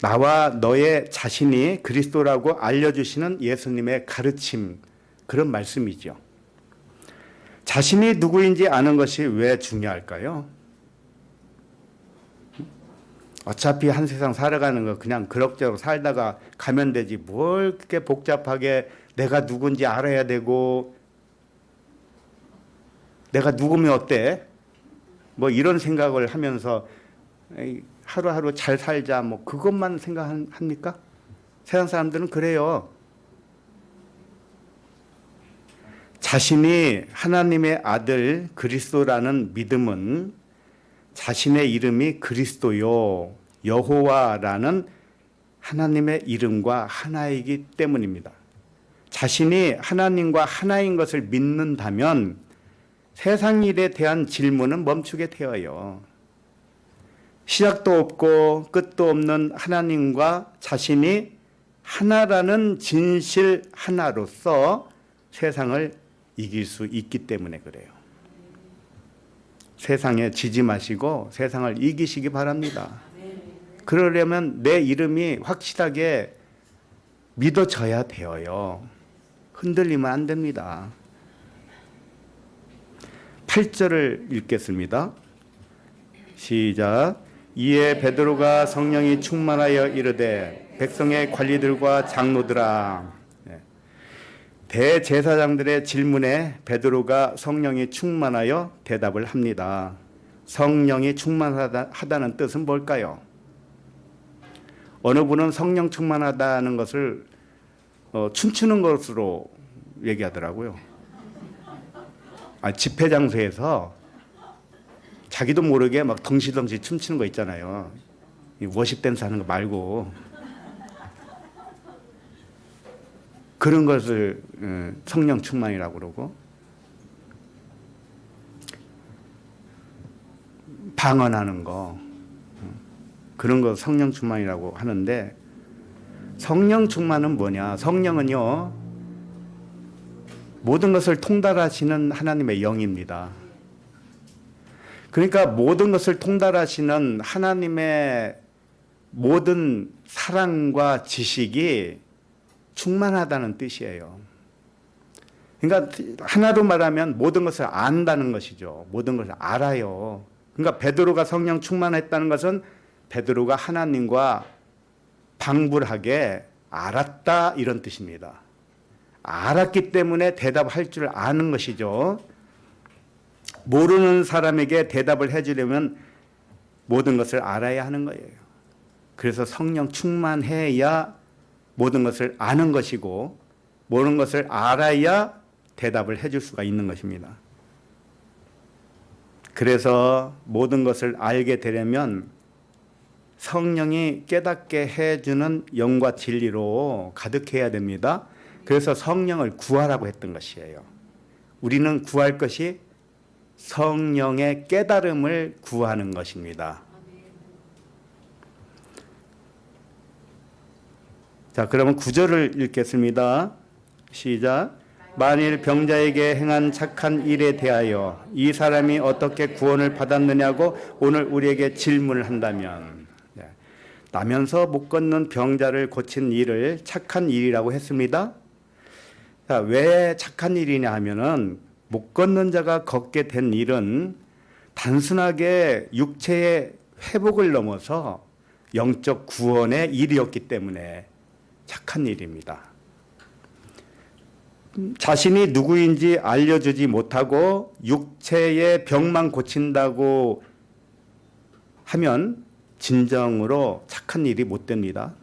S1: 나와 너의 자신이 그리스도라고 알려주시는 예수님의 가르침, 그런 말씀이죠. 자신이 누구인지 아는 것이 왜 중요할까요? 어차피 한 세상 살아가는 거 그냥 그럭저럭 살다가 가면 되지 뭘 그렇게 복잡하게 내가 누군지 알아야 되고 내가 누구면 어때? 뭐 이런 생각을 하면서 하루하루 잘 살자 뭐 그것만 생각합니까? 세상 사람들은 그래요. 자신이 하나님의 아들 그리스도라는 믿음은 자신의 이름이 그리스도요 여호와라는 하나님의 이름과 하나이기 때문입니다. 자신이 하나님과 하나인 것을 믿는다면 세상 일에 대한 질문은 멈추게 되어요. 시작도 없고 끝도 없는 하나님과 자신이 하나라는 진실 하나로서 세상을 이길 수 있기 때문에 그래요. 세상에 지지 마시고 세상을 이기시기 바랍니다. 그러려면 내 이름이 확실하게 믿어져야 되어요. 흔들리면 안 됩니다. 8절을 읽겠습니다. 시작. 이에 베드로가 성령이 충만하여 이르되 백성의 관리들과 장로들아. 대제사장들의 질문에 베드로가 성령이 충만하여 대답을 합니다. 성령이 충만하다는 뜻은 뭘까요? 어느 분은 성령 충만하다는 것을 춤추는 것으로 얘기하더라고요. 집회 장소에서 자기도 모르게 막 덩실덩실 춤추는 거 있잖아요. 워십 댄스 하는 거 말고 그런 것을 성령 충만이라고 그러고 방언하는 거 그런 거 성령 충만이라고 하는데 성령 충만은 뭐냐? 성령은요 모든 것을 통달하시는 하나님의 영입니다. 그러니까 모든 것을 통달하시는 하나님의 모든 사랑과 지식이 충만하다는 뜻이에요. 그러니까 하나로 말하면 모든 것을 안다는 것이죠. 모든 것을 알아요. 그러니까 베드로가 성령 충만했다는 것은 베드로가 하나님과 방불하게 알았다 이런 뜻입니다. 알았기 때문에 대답할 줄 아는 것이죠. 모르는 사람에게 대답을 해주려면 모든 것을 알아야 하는 거예요. 그래서 성령 충만해야 모든 것을 아는 것이고 모르는 것을 알아야 대답을 해줄 수가 있는 것입니다. 그래서 모든 것을 알게 되려면 성령이 깨닫게 해주는 영과 진리로 가득해야 됩니다. 그래서 성령을 구하라고 했던 것이에요. 우리는 구할 것이 성령의 깨달음을 구하는 것입니다. 자, 그러면 9절을 읽겠습니다. 시작. 만일 병자에게 행한 착한 일에 대하여 이 사람이 어떻게 구원을 받았느냐고 오늘 우리에게 질문을 한다면, 나면서 못 걷는 병자를 고친 일을 착한 일이라고 했습니다. 자, 왜 착한 일이냐 하면은 못 걷는 자가 걷게 된 일은 단순하게 육체의 회복을 넘어서 영적 구원의 일이었기 때문에 착한 일입니다. 자신이 누구인지 알려주지 못하고 육체의 병만 고친다고 하면 진정으로 착한 일이 못 됩니다.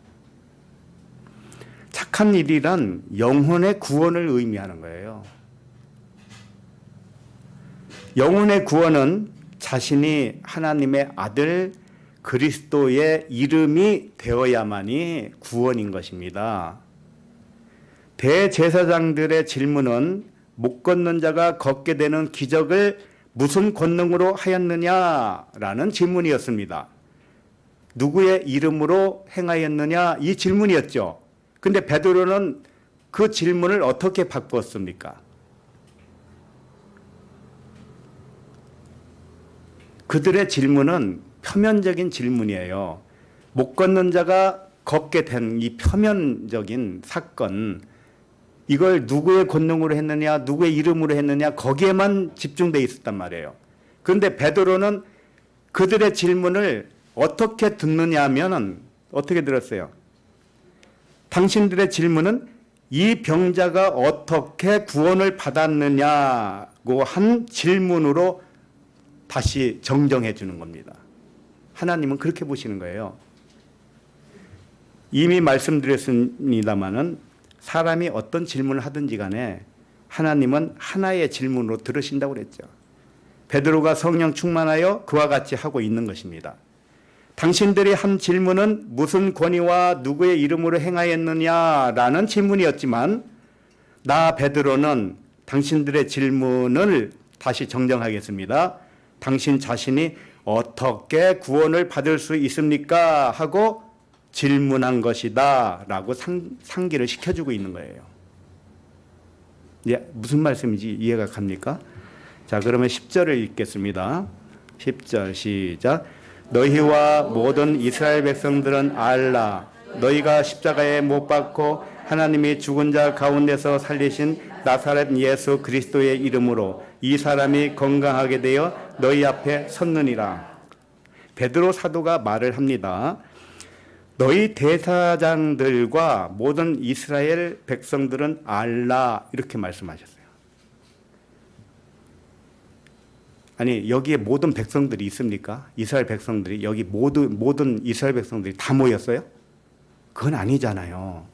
S1: 착한 일이란 영혼의 구원을 의미하는 거예요. 영혼의 구원은 자신이 하나님의 아들 그리스도의 이름이 되어야만이 구원인 것입니다. 대제사장들의 질문은 못 걷는 자가 걷게 되는 기적을 무슨 권능으로 하였느냐라는 질문이었습니다. 누구의 이름으로 행하였느냐 이 질문이었죠. 근데 베드로는 그 질문을 어떻게 바꿨습니까? 그들의 질문은 표면적인 질문이에요. 못 걷는 자가 걷게 된 이 표면적인 사건, 이걸 누구의 권능으로 했느냐, 누구의 이름으로 했느냐, 거기에만 집중되어 있었단 말이에요. 그런데 베드로는 그들의 질문을 어떻게 듣느냐 하면은 어떻게 들었어요? 당신들의 질문은 이 병자가 어떻게 구원을 받았느냐고 한 질문으로 다시 정정해 주는 겁니다. 하나님은 그렇게 보시는 거예요. 이미 말씀드렸습니다마는 사람이 어떤 질문을 하든지 간에 하나님은 하나의 질문으로 들으신다고 그랬죠. 베드로가 성령 충만하여 그와 같이 하고 있는 것입니다. 당신들이 한 질문은 무슨 권위와 누구의 이름으로 행하였느냐라는 질문이었지만 나 베드로는 당신들의 질문을 다시 정정하겠습니다. 당신 자신이 어떻게 구원을 받을 수 있습니까? 하고 질문한 것이다 라고 상기를 시켜주고 있는 거예요. 무슨 말씀인지 이해가 갑니까? 자, 그러면 10절을 읽겠습니다. 10절 시작. 너희와 모든 이스라엘 백성들은 알라. 너희가 십자가에 못 박고 하나님이 죽은 자 가운데서 살리신 나사렛 예수 그리스도의 이름으로 이 사람이 건강하게 되어 너희 앞에 섰느니라. 베드로 사도가 말을 합니다. 너희 대사장들과 모든 이스라엘 백성들은 알라 이렇게 말씀하셨어요. 아니 여기에 모든 백성들이 있습니까? 이스라엘 백성들이 여기 모든 이스라엘 백성들이 다 모였어요? 그건 아니잖아요.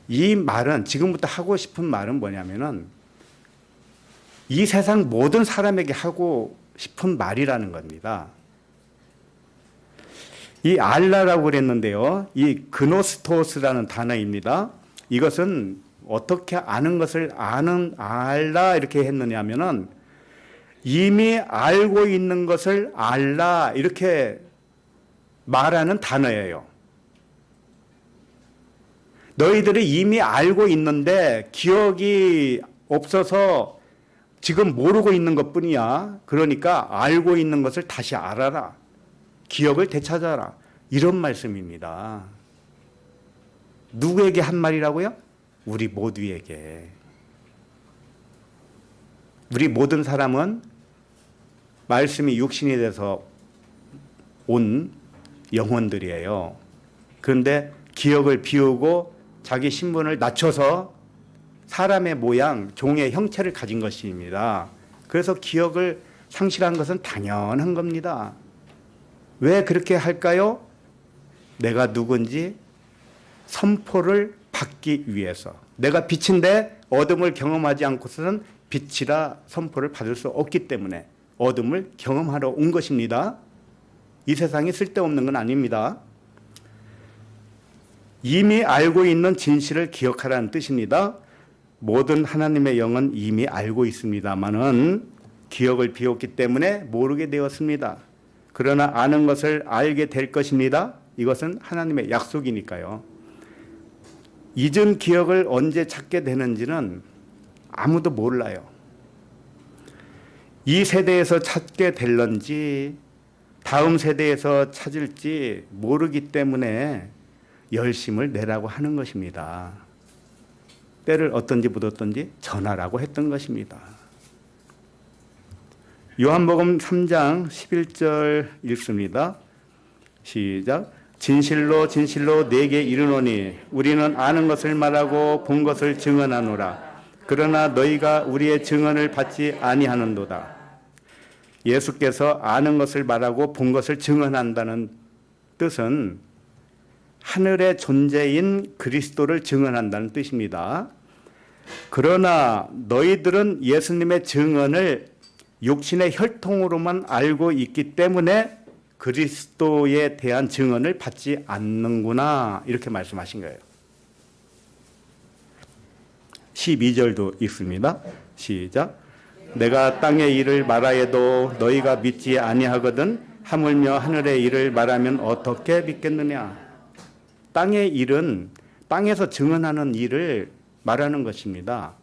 S1: 이 말은 지금부터 하고 싶은 말은 뭐냐면은 이 세상 모든 사람에게 하고 싶은 말이라는 겁니다. 이 알라라고 그랬는데요. 이 그노스토스라는 단어입니다. 이것은 어떻게 아는 것을 아는 알라 이렇게 했느냐면은 이미 알고 있는 것을 알라 이렇게 말하는 단어예요. 너희들이 이미 알고 있는데 기억이 없어서 지금 모르고 있는 것뿐이야. 그러니까 알고 있는 것을 다시 알아라. 기억을 되찾아라. 이런 말씀입니다. 누구에게 한 말이라고요? 우리 모두에게. 우리 모든 사람은 말씀이 육신이 돼서 온 영혼들이에요. 그런데 기억을 비우고 자기 신분을 낮춰서 사람의 모양, 종의 형체를 가진 것입니다. 그래서 기억을 상실한 것은 당연한 겁니다. 왜 그렇게 할까요? 내가 누군지 선포를 받기 위해서. 내가 빛인데 어둠을 경험하지 않고서는 빛이라 선포를 받을 수 없기 때문에 어둠을 경험하러 온 것입니다. 이 세상이 쓸데없는 건 아닙니다. 이미 알고 있는 진실을 기억하라는 뜻입니다. 모든 하나님의 영은 이미 알고 있습니다마는 기억을 비웠기 때문에 모르게 되었습니다. 그러나 아는 것을 알게 될 것입니다. 이것은 하나님의 약속이니까요. 잊은 기억을 언제 찾게 되는지는 아무도 몰라요. 이 세대에서 찾게 될런지 다음 세대에서 찾을지 모르기 때문에 열심을 내라고 하는 것입니다. 때를 어떤지 묻었던지 전하라고 했던 것입니다. 요한복음 3장 11절 읽습니다. 시작. 진실로 진실로 내게 이르노니 우리는 아는 것을 말하고 본 것을 증언하노라. 그러나 너희가 우리의 증언을 받지 아니하는도다. 예수께서 아는 것을 말하고 본 것을 증언한다는 뜻은 하늘의 존재인 그리스도를 증언한다는 뜻입니다. 그러나 너희들은 예수님의 증언을 육신의 혈통으로만 알고 있기 때문에 그리스도에 대한 증언을 받지 않는구나, 이렇게 말씀하신 거예요. 12절도 읽습니다. 시작. 내가 땅의 일을 말하여도 너희가 믿지 아니하거든 하물며 하늘의 일을 말하면 어떻게 믿겠느냐. 땅의 일은 땅에서 증언하는 일을 말하는 것입니다.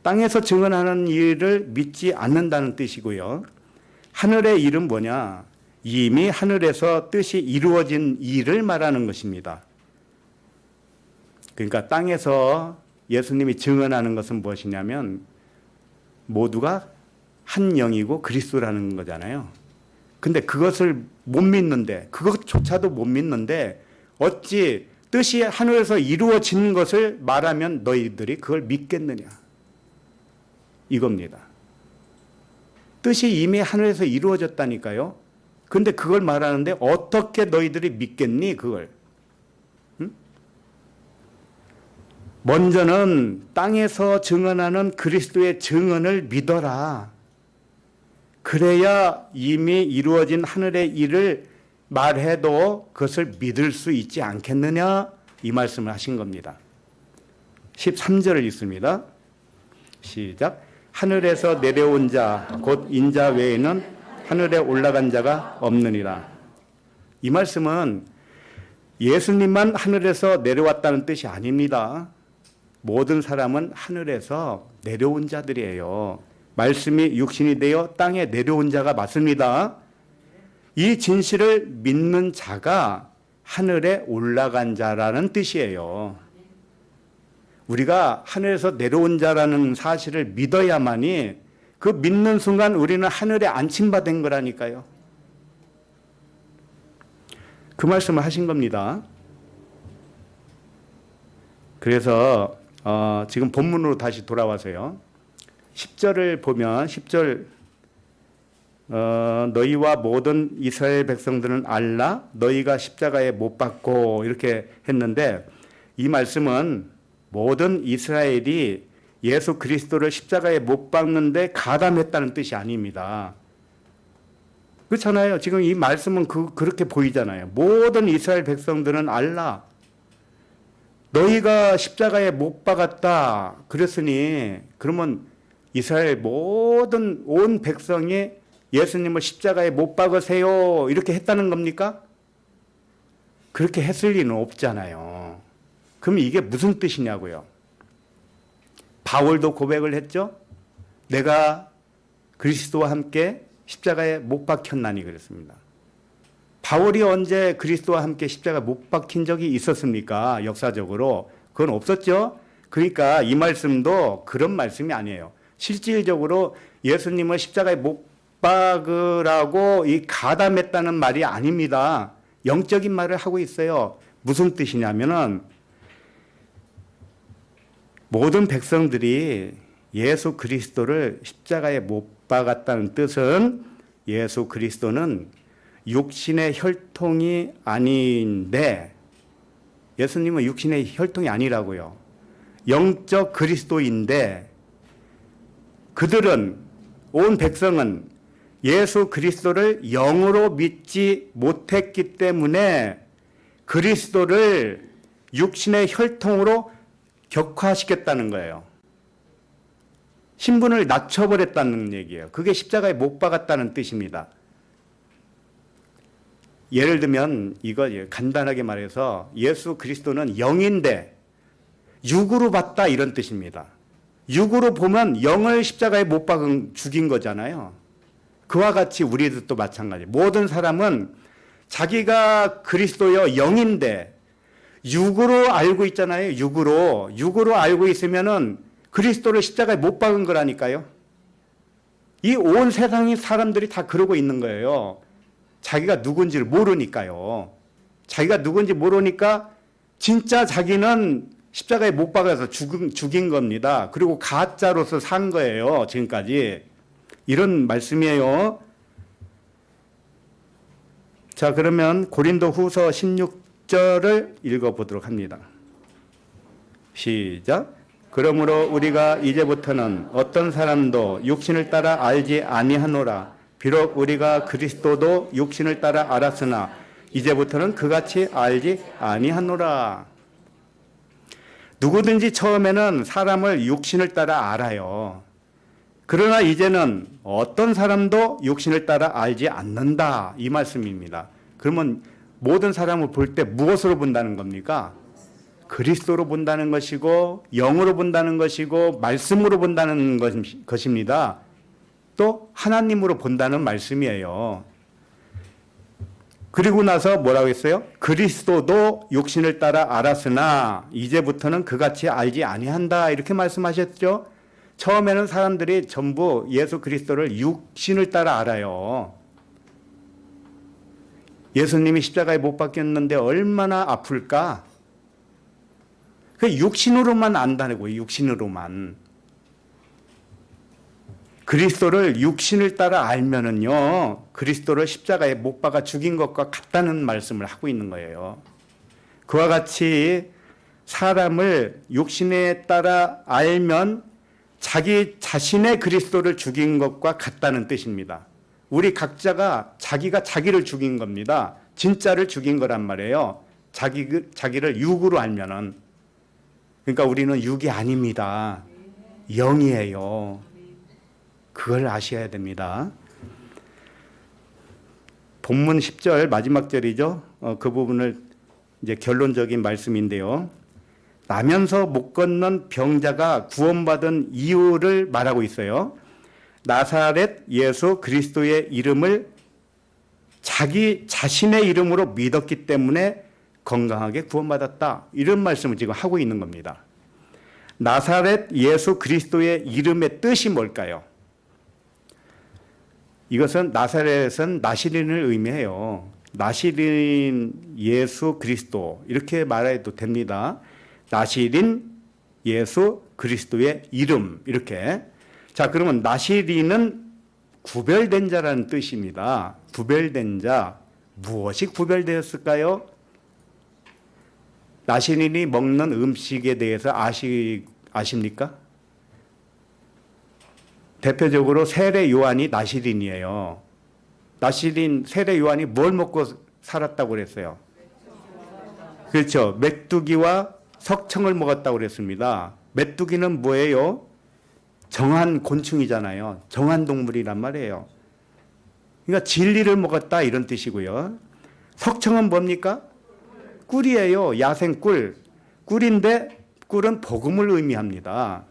S1: 땅에서 증언하는 일을 믿지 않는다는 뜻이고요. 하늘의 일은 뭐냐? 이미 하늘에서 뜻이 이루어진 일을 말하는 것입니다. 그러니까 땅에서 예수님이 증언하는 것은 무엇이냐면 모두가 한 영이고 그리스도라는 거잖아요. 근데 그것을 못 믿는데, 그것조차도 못 믿는데 어찌 뜻이 하늘에서 이루어진 것을 말하면 너희들이 그걸 믿겠느냐, 이겁니다. 뜻이 이미 하늘에서 이루어졌다니까요. 근데 그걸 말하는데 어떻게 너희들이 믿겠니, 그걸? 응? 먼저는 땅에서 증언하는 그리스도의 증언을 믿어라. 그래야 이미 이루어진 하늘의 일을 말해도 그것을 믿을 수 있지 않겠느냐, 이 말씀을 하신 겁니다. 13절을 읽습니다. 시작. 하늘에서 내려온 자 곧 인자 외에는 하늘에 올라간 자가 없느니라. 이 말씀은 예수님만 하늘에서 내려왔다는 뜻이 아닙니다. 모든 사람은 하늘에서 내려온 자들이에요. 말씀이 육신이 되어 땅에 내려온 자가 맞습니다. 이 진실을 믿는 자가 하늘에 올라간 자라는 뜻이에요. 우리가 하늘에서 내려온 자라는 사실을 믿어야만이 그 믿는 순간 우리는 하늘에 안침받은 거라니까요. 그 말씀을 하신 겁니다. 그래서 지금 본문으로 다시 돌아와서요. 10절을 보면 10절 너희와 모든 이스라엘 백성들은 알라 너희가 십자가에 못 박고 이렇게 했는데 이 말씀은 모든 이스라엘이 예수 그리스도를 십자가에 못 박는데 가담했다는 뜻이 아닙니다. 그렇잖아요. 지금 이 말씀은 그렇게 보이잖아요. 모든 이스라엘 백성들은 알라 너희가 십자가에 못 박았다 그랬으니 그러면 이스라엘 모든 온 백성이 예수님을 십자가에 못 박으세요 이렇게 했다는 겁니까? 그렇게 했을 리는 없잖아요. 그럼 이게 무슨 뜻이냐고요. 바울도 고백을 했죠. 내가 그리스도와 함께 십자가에 못 박혔나니 그랬습니다. 바울이 언제 그리스도와 함께 십자가에 못 박힌 적이 있었습니까? 역사적으로 그건 없었죠. 그러니까 이 말씀도 그런 말씀이 아니에요. 실질적으로 예수님을 십자가에 못 박으라고 이 가담했다는 말이 아닙니다. 영적인 말을 하고 있어요. 무슨 뜻이냐면은 모든 백성들이 예수 그리스도를 십자가에 못 박았다는 뜻은 예수 그리스도는 육신의 혈통이 아닌데 예수님은 육신의 혈통이 아니라고요. 영적 그리스도인데 그들은, 온 백성은 예수 그리스도를 영으로 믿지 못했기 때문에 그리스도를 육신의 혈통으로 격화시켰다는 거예요. 신분을 낮춰버렸다는 얘기예요. 그게 십자가에 못 박았다는 뜻입니다. 예를 들면 이거 간단하게 말해서 예수 그리스도는 영인데 육으로 봤다 이런 뜻입니다. 육으로 보면 영을 십자가에 못 박은 죽인 거잖아요. 그와 같이 우리들도 마찬가지. 모든 사람은 자기가 그리스도여 영인데 육으로 알고 있잖아요. 육으로 알고 있으면은 그리스도를 십자가에 못 박은 거라니까요. 이 온 세상의 사람들이 다 그러고 있는 거예요. 자기가 누군지를 모르니까요. 자기가 누군지 모르니까 진짜 자기는 십자가에 못 박아서 죽인 겁니다. 그리고 가짜로서 산 거예요. 지금까지. 이런 말씀이에요. 자, 그러면 고린도 후서 16절을 읽어보도록 합니다. 시작. 그러므로 우리가 이제부터는 어떤 사람도 육신을 따라 알지 아니하노라. 비록 우리가 그리스도도 육신을 따라 알았으나 이제부터는 그같이 알지 아니하노라. 누구든지 처음에는 사람을 육신을 따라 알아요. 그러나 이제는 어떤 사람도 육신을 따라 알지 않는다. 이 말씀입니다. 그러면 모든 사람을 볼 때 무엇으로 본다는 겁니까? 그리스도로 본다는 것이고 영으로 본다는 것이고 말씀으로 본다는 것입니다. 또 하나님으로 본다는 말씀이에요. 그리고 나서 뭐라고 했어요? 그리스도도 육신을 따라 알았으나 이제부터는 그같이 알지 아니한다. 이렇게 말씀하셨죠. 처음에는 사람들이 전부 예수 그리스도를 육신을 따라 알아요. 예수님이 십자가에 못 박혔는데 얼마나 아플까? 그 육신으로만 안다고, 육신으로만. 그리스도를 육신을 따라 알면은요, 그리스도를 십자가에 못 박아 죽인 것과 같다는 말씀을 하고 있는 거예요. 그와 같이 사람을 육신에 따라 알면 자기 자신의 그리스도를 죽인 것과 같다는 뜻입니다. 우리 각자가 자기가 자기를 죽인 겁니다. 진짜를 죽인 거란 말이에요. 자기를 육으로 알면은. 그러니까 우리는 육이 아닙니다. 영이에요. 그걸 아셔야 됩니다. 본문 10절 마지막 절이죠. 그 부분을 이제 결론적인 말씀인데요. 나면서 못 걷는 병자가 구원받은 이유를 말하고 있어요. 나사렛 예수 그리스도의 이름을 자기 자신의 이름으로 믿었기 때문에 건강하게 구원받았다. 이런 말씀을 지금 하고 있는 겁니다. 나사렛 예수 그리스도의 이름의 뜻이 뭘까요? 이것은 나사렛은 나시린을 의미해요. 나시린 예수 그리스도 이렇게 말해도 됩니다. 나시린 예수 그리스도의 이름 이렇게. 자, 그러면 나시린은 구별된 자라는 뜻입니다. 구별된 자. 무엇이 구별되었을까요? 나시린이 먹는 음식에 대해서 아십니까? 대표적으로 세례 요한이 나시린이에요. 나시린 세례 요한이 뭘 먹고 살았다고 그랬어요? 그렇죠. 메뚜기와 석청을 먹었다고 그랬습니다. 메뚜기는 뭐예요? 정한 곤충이잖아요. 정한 동물이란 말이에요. 그러니까 진리를 먹었다 이런 뜻이고요. 석청은 뭡니까? 꿀이에요. 야생 꿀. 꿀인데 꿀은 복음을 의미합니다.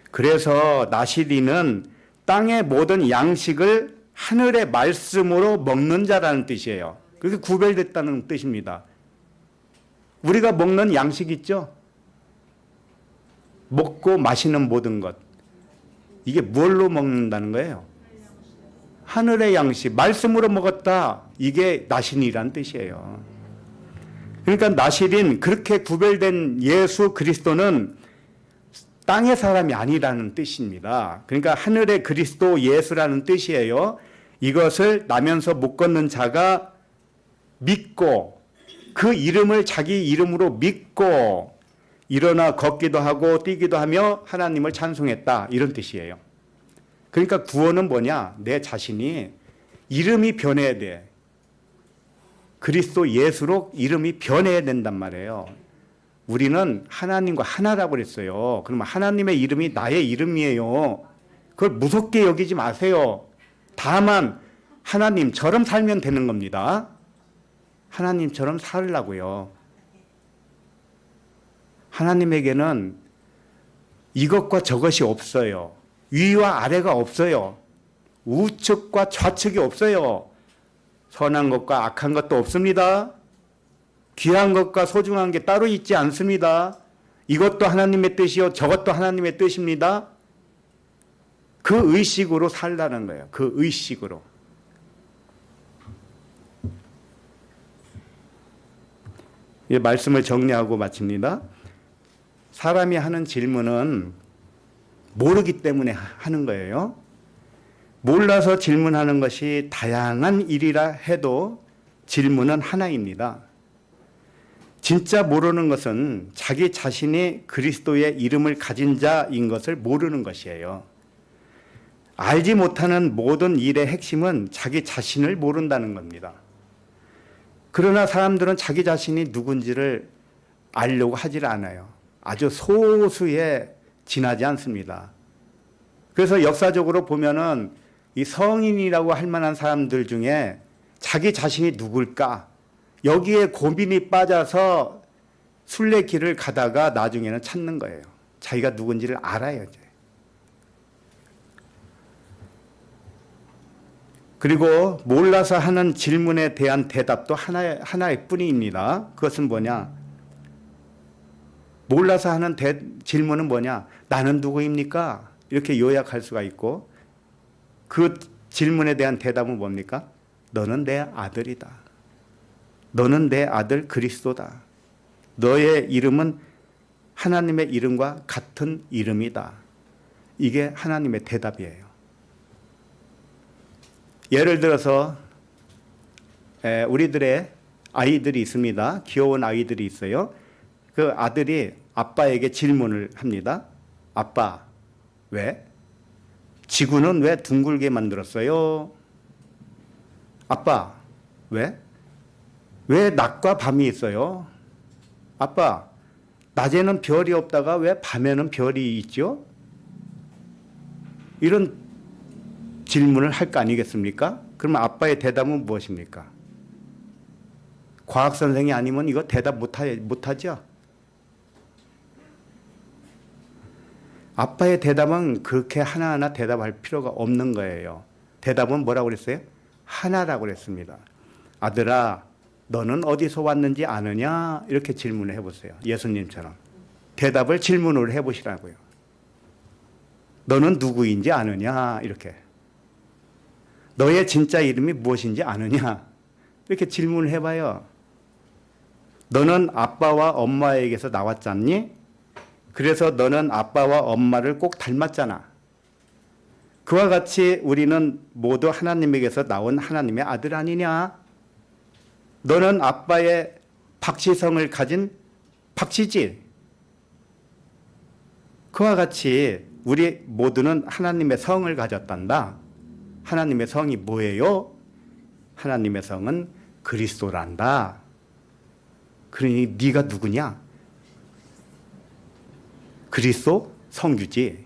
S1: 그래서 나시린은 땅의 모든 양식을 하늘의 말씀으로 먹는 자라는 뜻이에요. 그게 구별됐다는 뜻입니다. 우리가 먹는 양식 있죠? 먹고 마시는 모든 것. 이게 뭘로 먹는다는 거예요? 하늘의 양식, 말씀으로 먹었다. 이게 나신이란 뜻이에요. 그러니까 나시린, 그렇게 구별된 예수 그리스도는 땅의 사람이 아니라는 뜻입니다. 그러니까 하늘의 그리스도 예수라는 뜻이에요. 이것을 나면서 못 걷는 자가 믿고 그 이름을 자기 이름으로 믿고 일어나 걷기도 하고 뛰기도 하며 하나님을 찬송했다, 이런 뜻이에요. 그러니까 구원은 뭐냐? 내 자신이 이름이 변해야 돼. 그리스도 예수로 이름이 변해야 된단 말이에요. 우리는 하나님과 하나라고 그랬어요. 그러면 하나님의 이름이 나의 이름이에요. 그걸 무섭게 여기지 마세요. 다만 하나님처럼 살면 되는 겁니다. 하나님처럼 살으려고요. 하나님에게는 이것과 저것이 없어요. 위와 아래가 없어요. 우측과 좌측이 없어요. 선한 것과 악한 것도 없습니다. 귀한 것과 소중한 게 따로 있지 않습니다. 이것도 하나님의 뜻이요, 저것도 하나님의 뜻입니다. 그 의식으로 살라는 거예요. 그 의식으로. 이 말씀을 정리하고 마칩니다. 사람이 하는 질문은 모르기 때문에 하는 거예요. 몰라서 질문하는 것이 다양한 일이라 해도 질문은 하나입니다. 진짜 모르는 것은 자기 자신이 그리스도의 이름을 가진 자인 것을 모르는 것이에요. 알지 못하는 모든 일의 핵심은 자기 자신을 모른다는 겁니다. 그러나 사람들은 자기 자신이 누군지를 알려고 하질 않아요. 아주 소수에 지나지 않습니다. 그래서 역사적으로 보면은 이 성인이라고 할 만한 사람들 중에 자기 자신이 누굴까? 여기에 고민이 빠져서 순례길을 가다가 나중에는 찾는 거예요. 자기가 누군지를 알아야죠. 그리고 몰라서 하는 질문에 대한 대답도 하나의 뿐입니다. 그것은 뭐냐? 몰라서 하는 질문은 뭐냐? 나는 누구입니까? 이렇게 요약할 수가 있고, 그 질문에 대한 대답은 뭡니까? 너는 내 아들이다. 너는 내 아들 그리스도다. 너의 이름은 하나님의 이름과 같은 이름이다. 이게 하나님의 대답이에요. 예를 들어서 우리들의 아이들이 있습니다. 귀여운 아이들이 있어요. 그 아들이 아빠에게 질문을 합니다. 아빠, 왜? 지구는 왜 둥글게 만들었어요? 아빠, 왜? 왜 낮과 밤이 있어요? 아빠, 낮에는 별이 없다가 왜 밤에는 별이 있죠? 이런 질문을 할 거 아니겠습니까? 그러면 아빠의 대답은 무엇입니까? 과학 선생이 아니면 이거 대답 못하죠? 아빠의 대답은 그렇게 하나하나 대답할 필요가 없는 거예요. 대답은 뭐라고 그랬어요? 하나라고 그랬습니다. 아들아, 너는 어디서 왔는지 아느냐? 이렇게 질문을 해보세요. 예수님처럼. 대답을 질문으로 해보시라고요. 너는 누구인지 아느냐? 이렇게. 너의 진짜 이름이 무엇인지 아느냐? 이렇게 질문을 해봐요. 너는 아빠와 엄마에게서 나왔잖니? 그래서 너는 아빠와 엄마를 꼭 닮았잖아. 그와 같이 우리는 모두 하나님에게서 나온 하나님의 아들 아니냐? 너는 아빠의 박씨성을 가진 박씨지? 그와 같이 우리 모두는 하나님의 성을 가졌단다. 하나님의 성이 뭐예요? 하나님의 성은 그리스도란다. 그러니 네가 누구냐? 그리스도 성규지.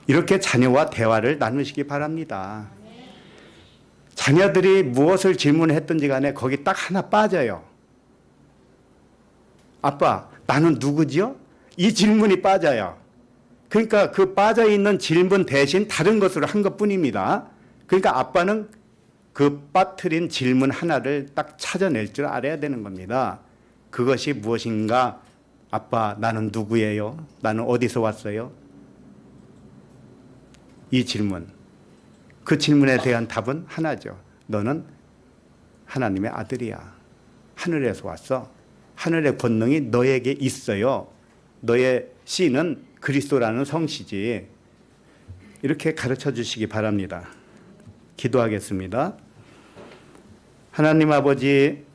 S1: 이렇게 자녀와 대화를 나누시기 바랍니다. 자녀들이 무엇을 질문했든지 간에 거기 딱 하나 빠져요. 아빠, 나는 누구지요? 이 질문이 빠져요. 그러니까 그 빠져있는 질문 대신 다른 것으로 한 것뿐입니다. 그러니까 아빠는 그 빠뜨린 질문 하나를 딱 찾아낼 줄 알아야 되는 겁니다. 그것이 무엇인가? 아빠, 나는 누구예요? 나는 어디서 왔어요? 이 질문. 그 질문에 대한 답은 하나죠. 너는 하나님의 아들이야. 하늘에서 왔어. 하늘의 권능이 너에게 있어요. 너의 씨는 그리스도라는 성씨지. 이렇게 가르쳐 주시기 바랍니다. 기도하겠습니다. 하나님 아버지,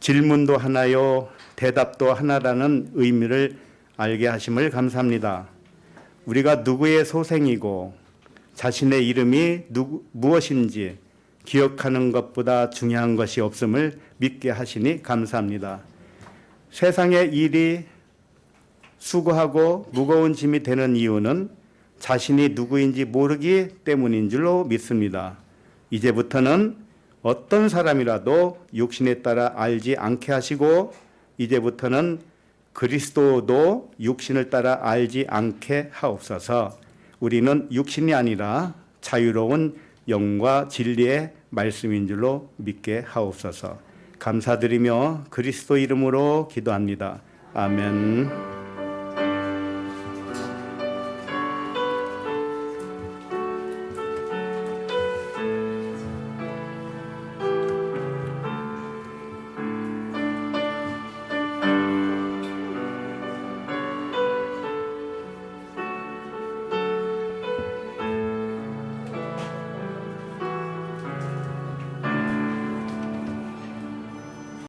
S1: 질문도 하나요, 대답도 하나라는 의미를 알게 하심을 감사합니다. 우리가 누구의 소생이고 자신의 이름이 무엇인지 기억하는 것보다 중요한 것이 없음을 믿게 하시니 감사합니다. 세상의 일이 수고하고 무거운 짐이 되는 이유는 자신이 누구인지 모르기 때문인 줄로 믿습니다. 이제부터는 어떤 사람이라도 육신에 따라 알지 않게 하시고 이제부터는 그리스도도 육신을 따라 알지 않게 하옵소서. 우리는 육신이 아니라 자유로운 영과 진리의 말씀인 줄로 믿게 하옵소서. 감사드리며 그리스도 이름으로 기도합니다. 아멘.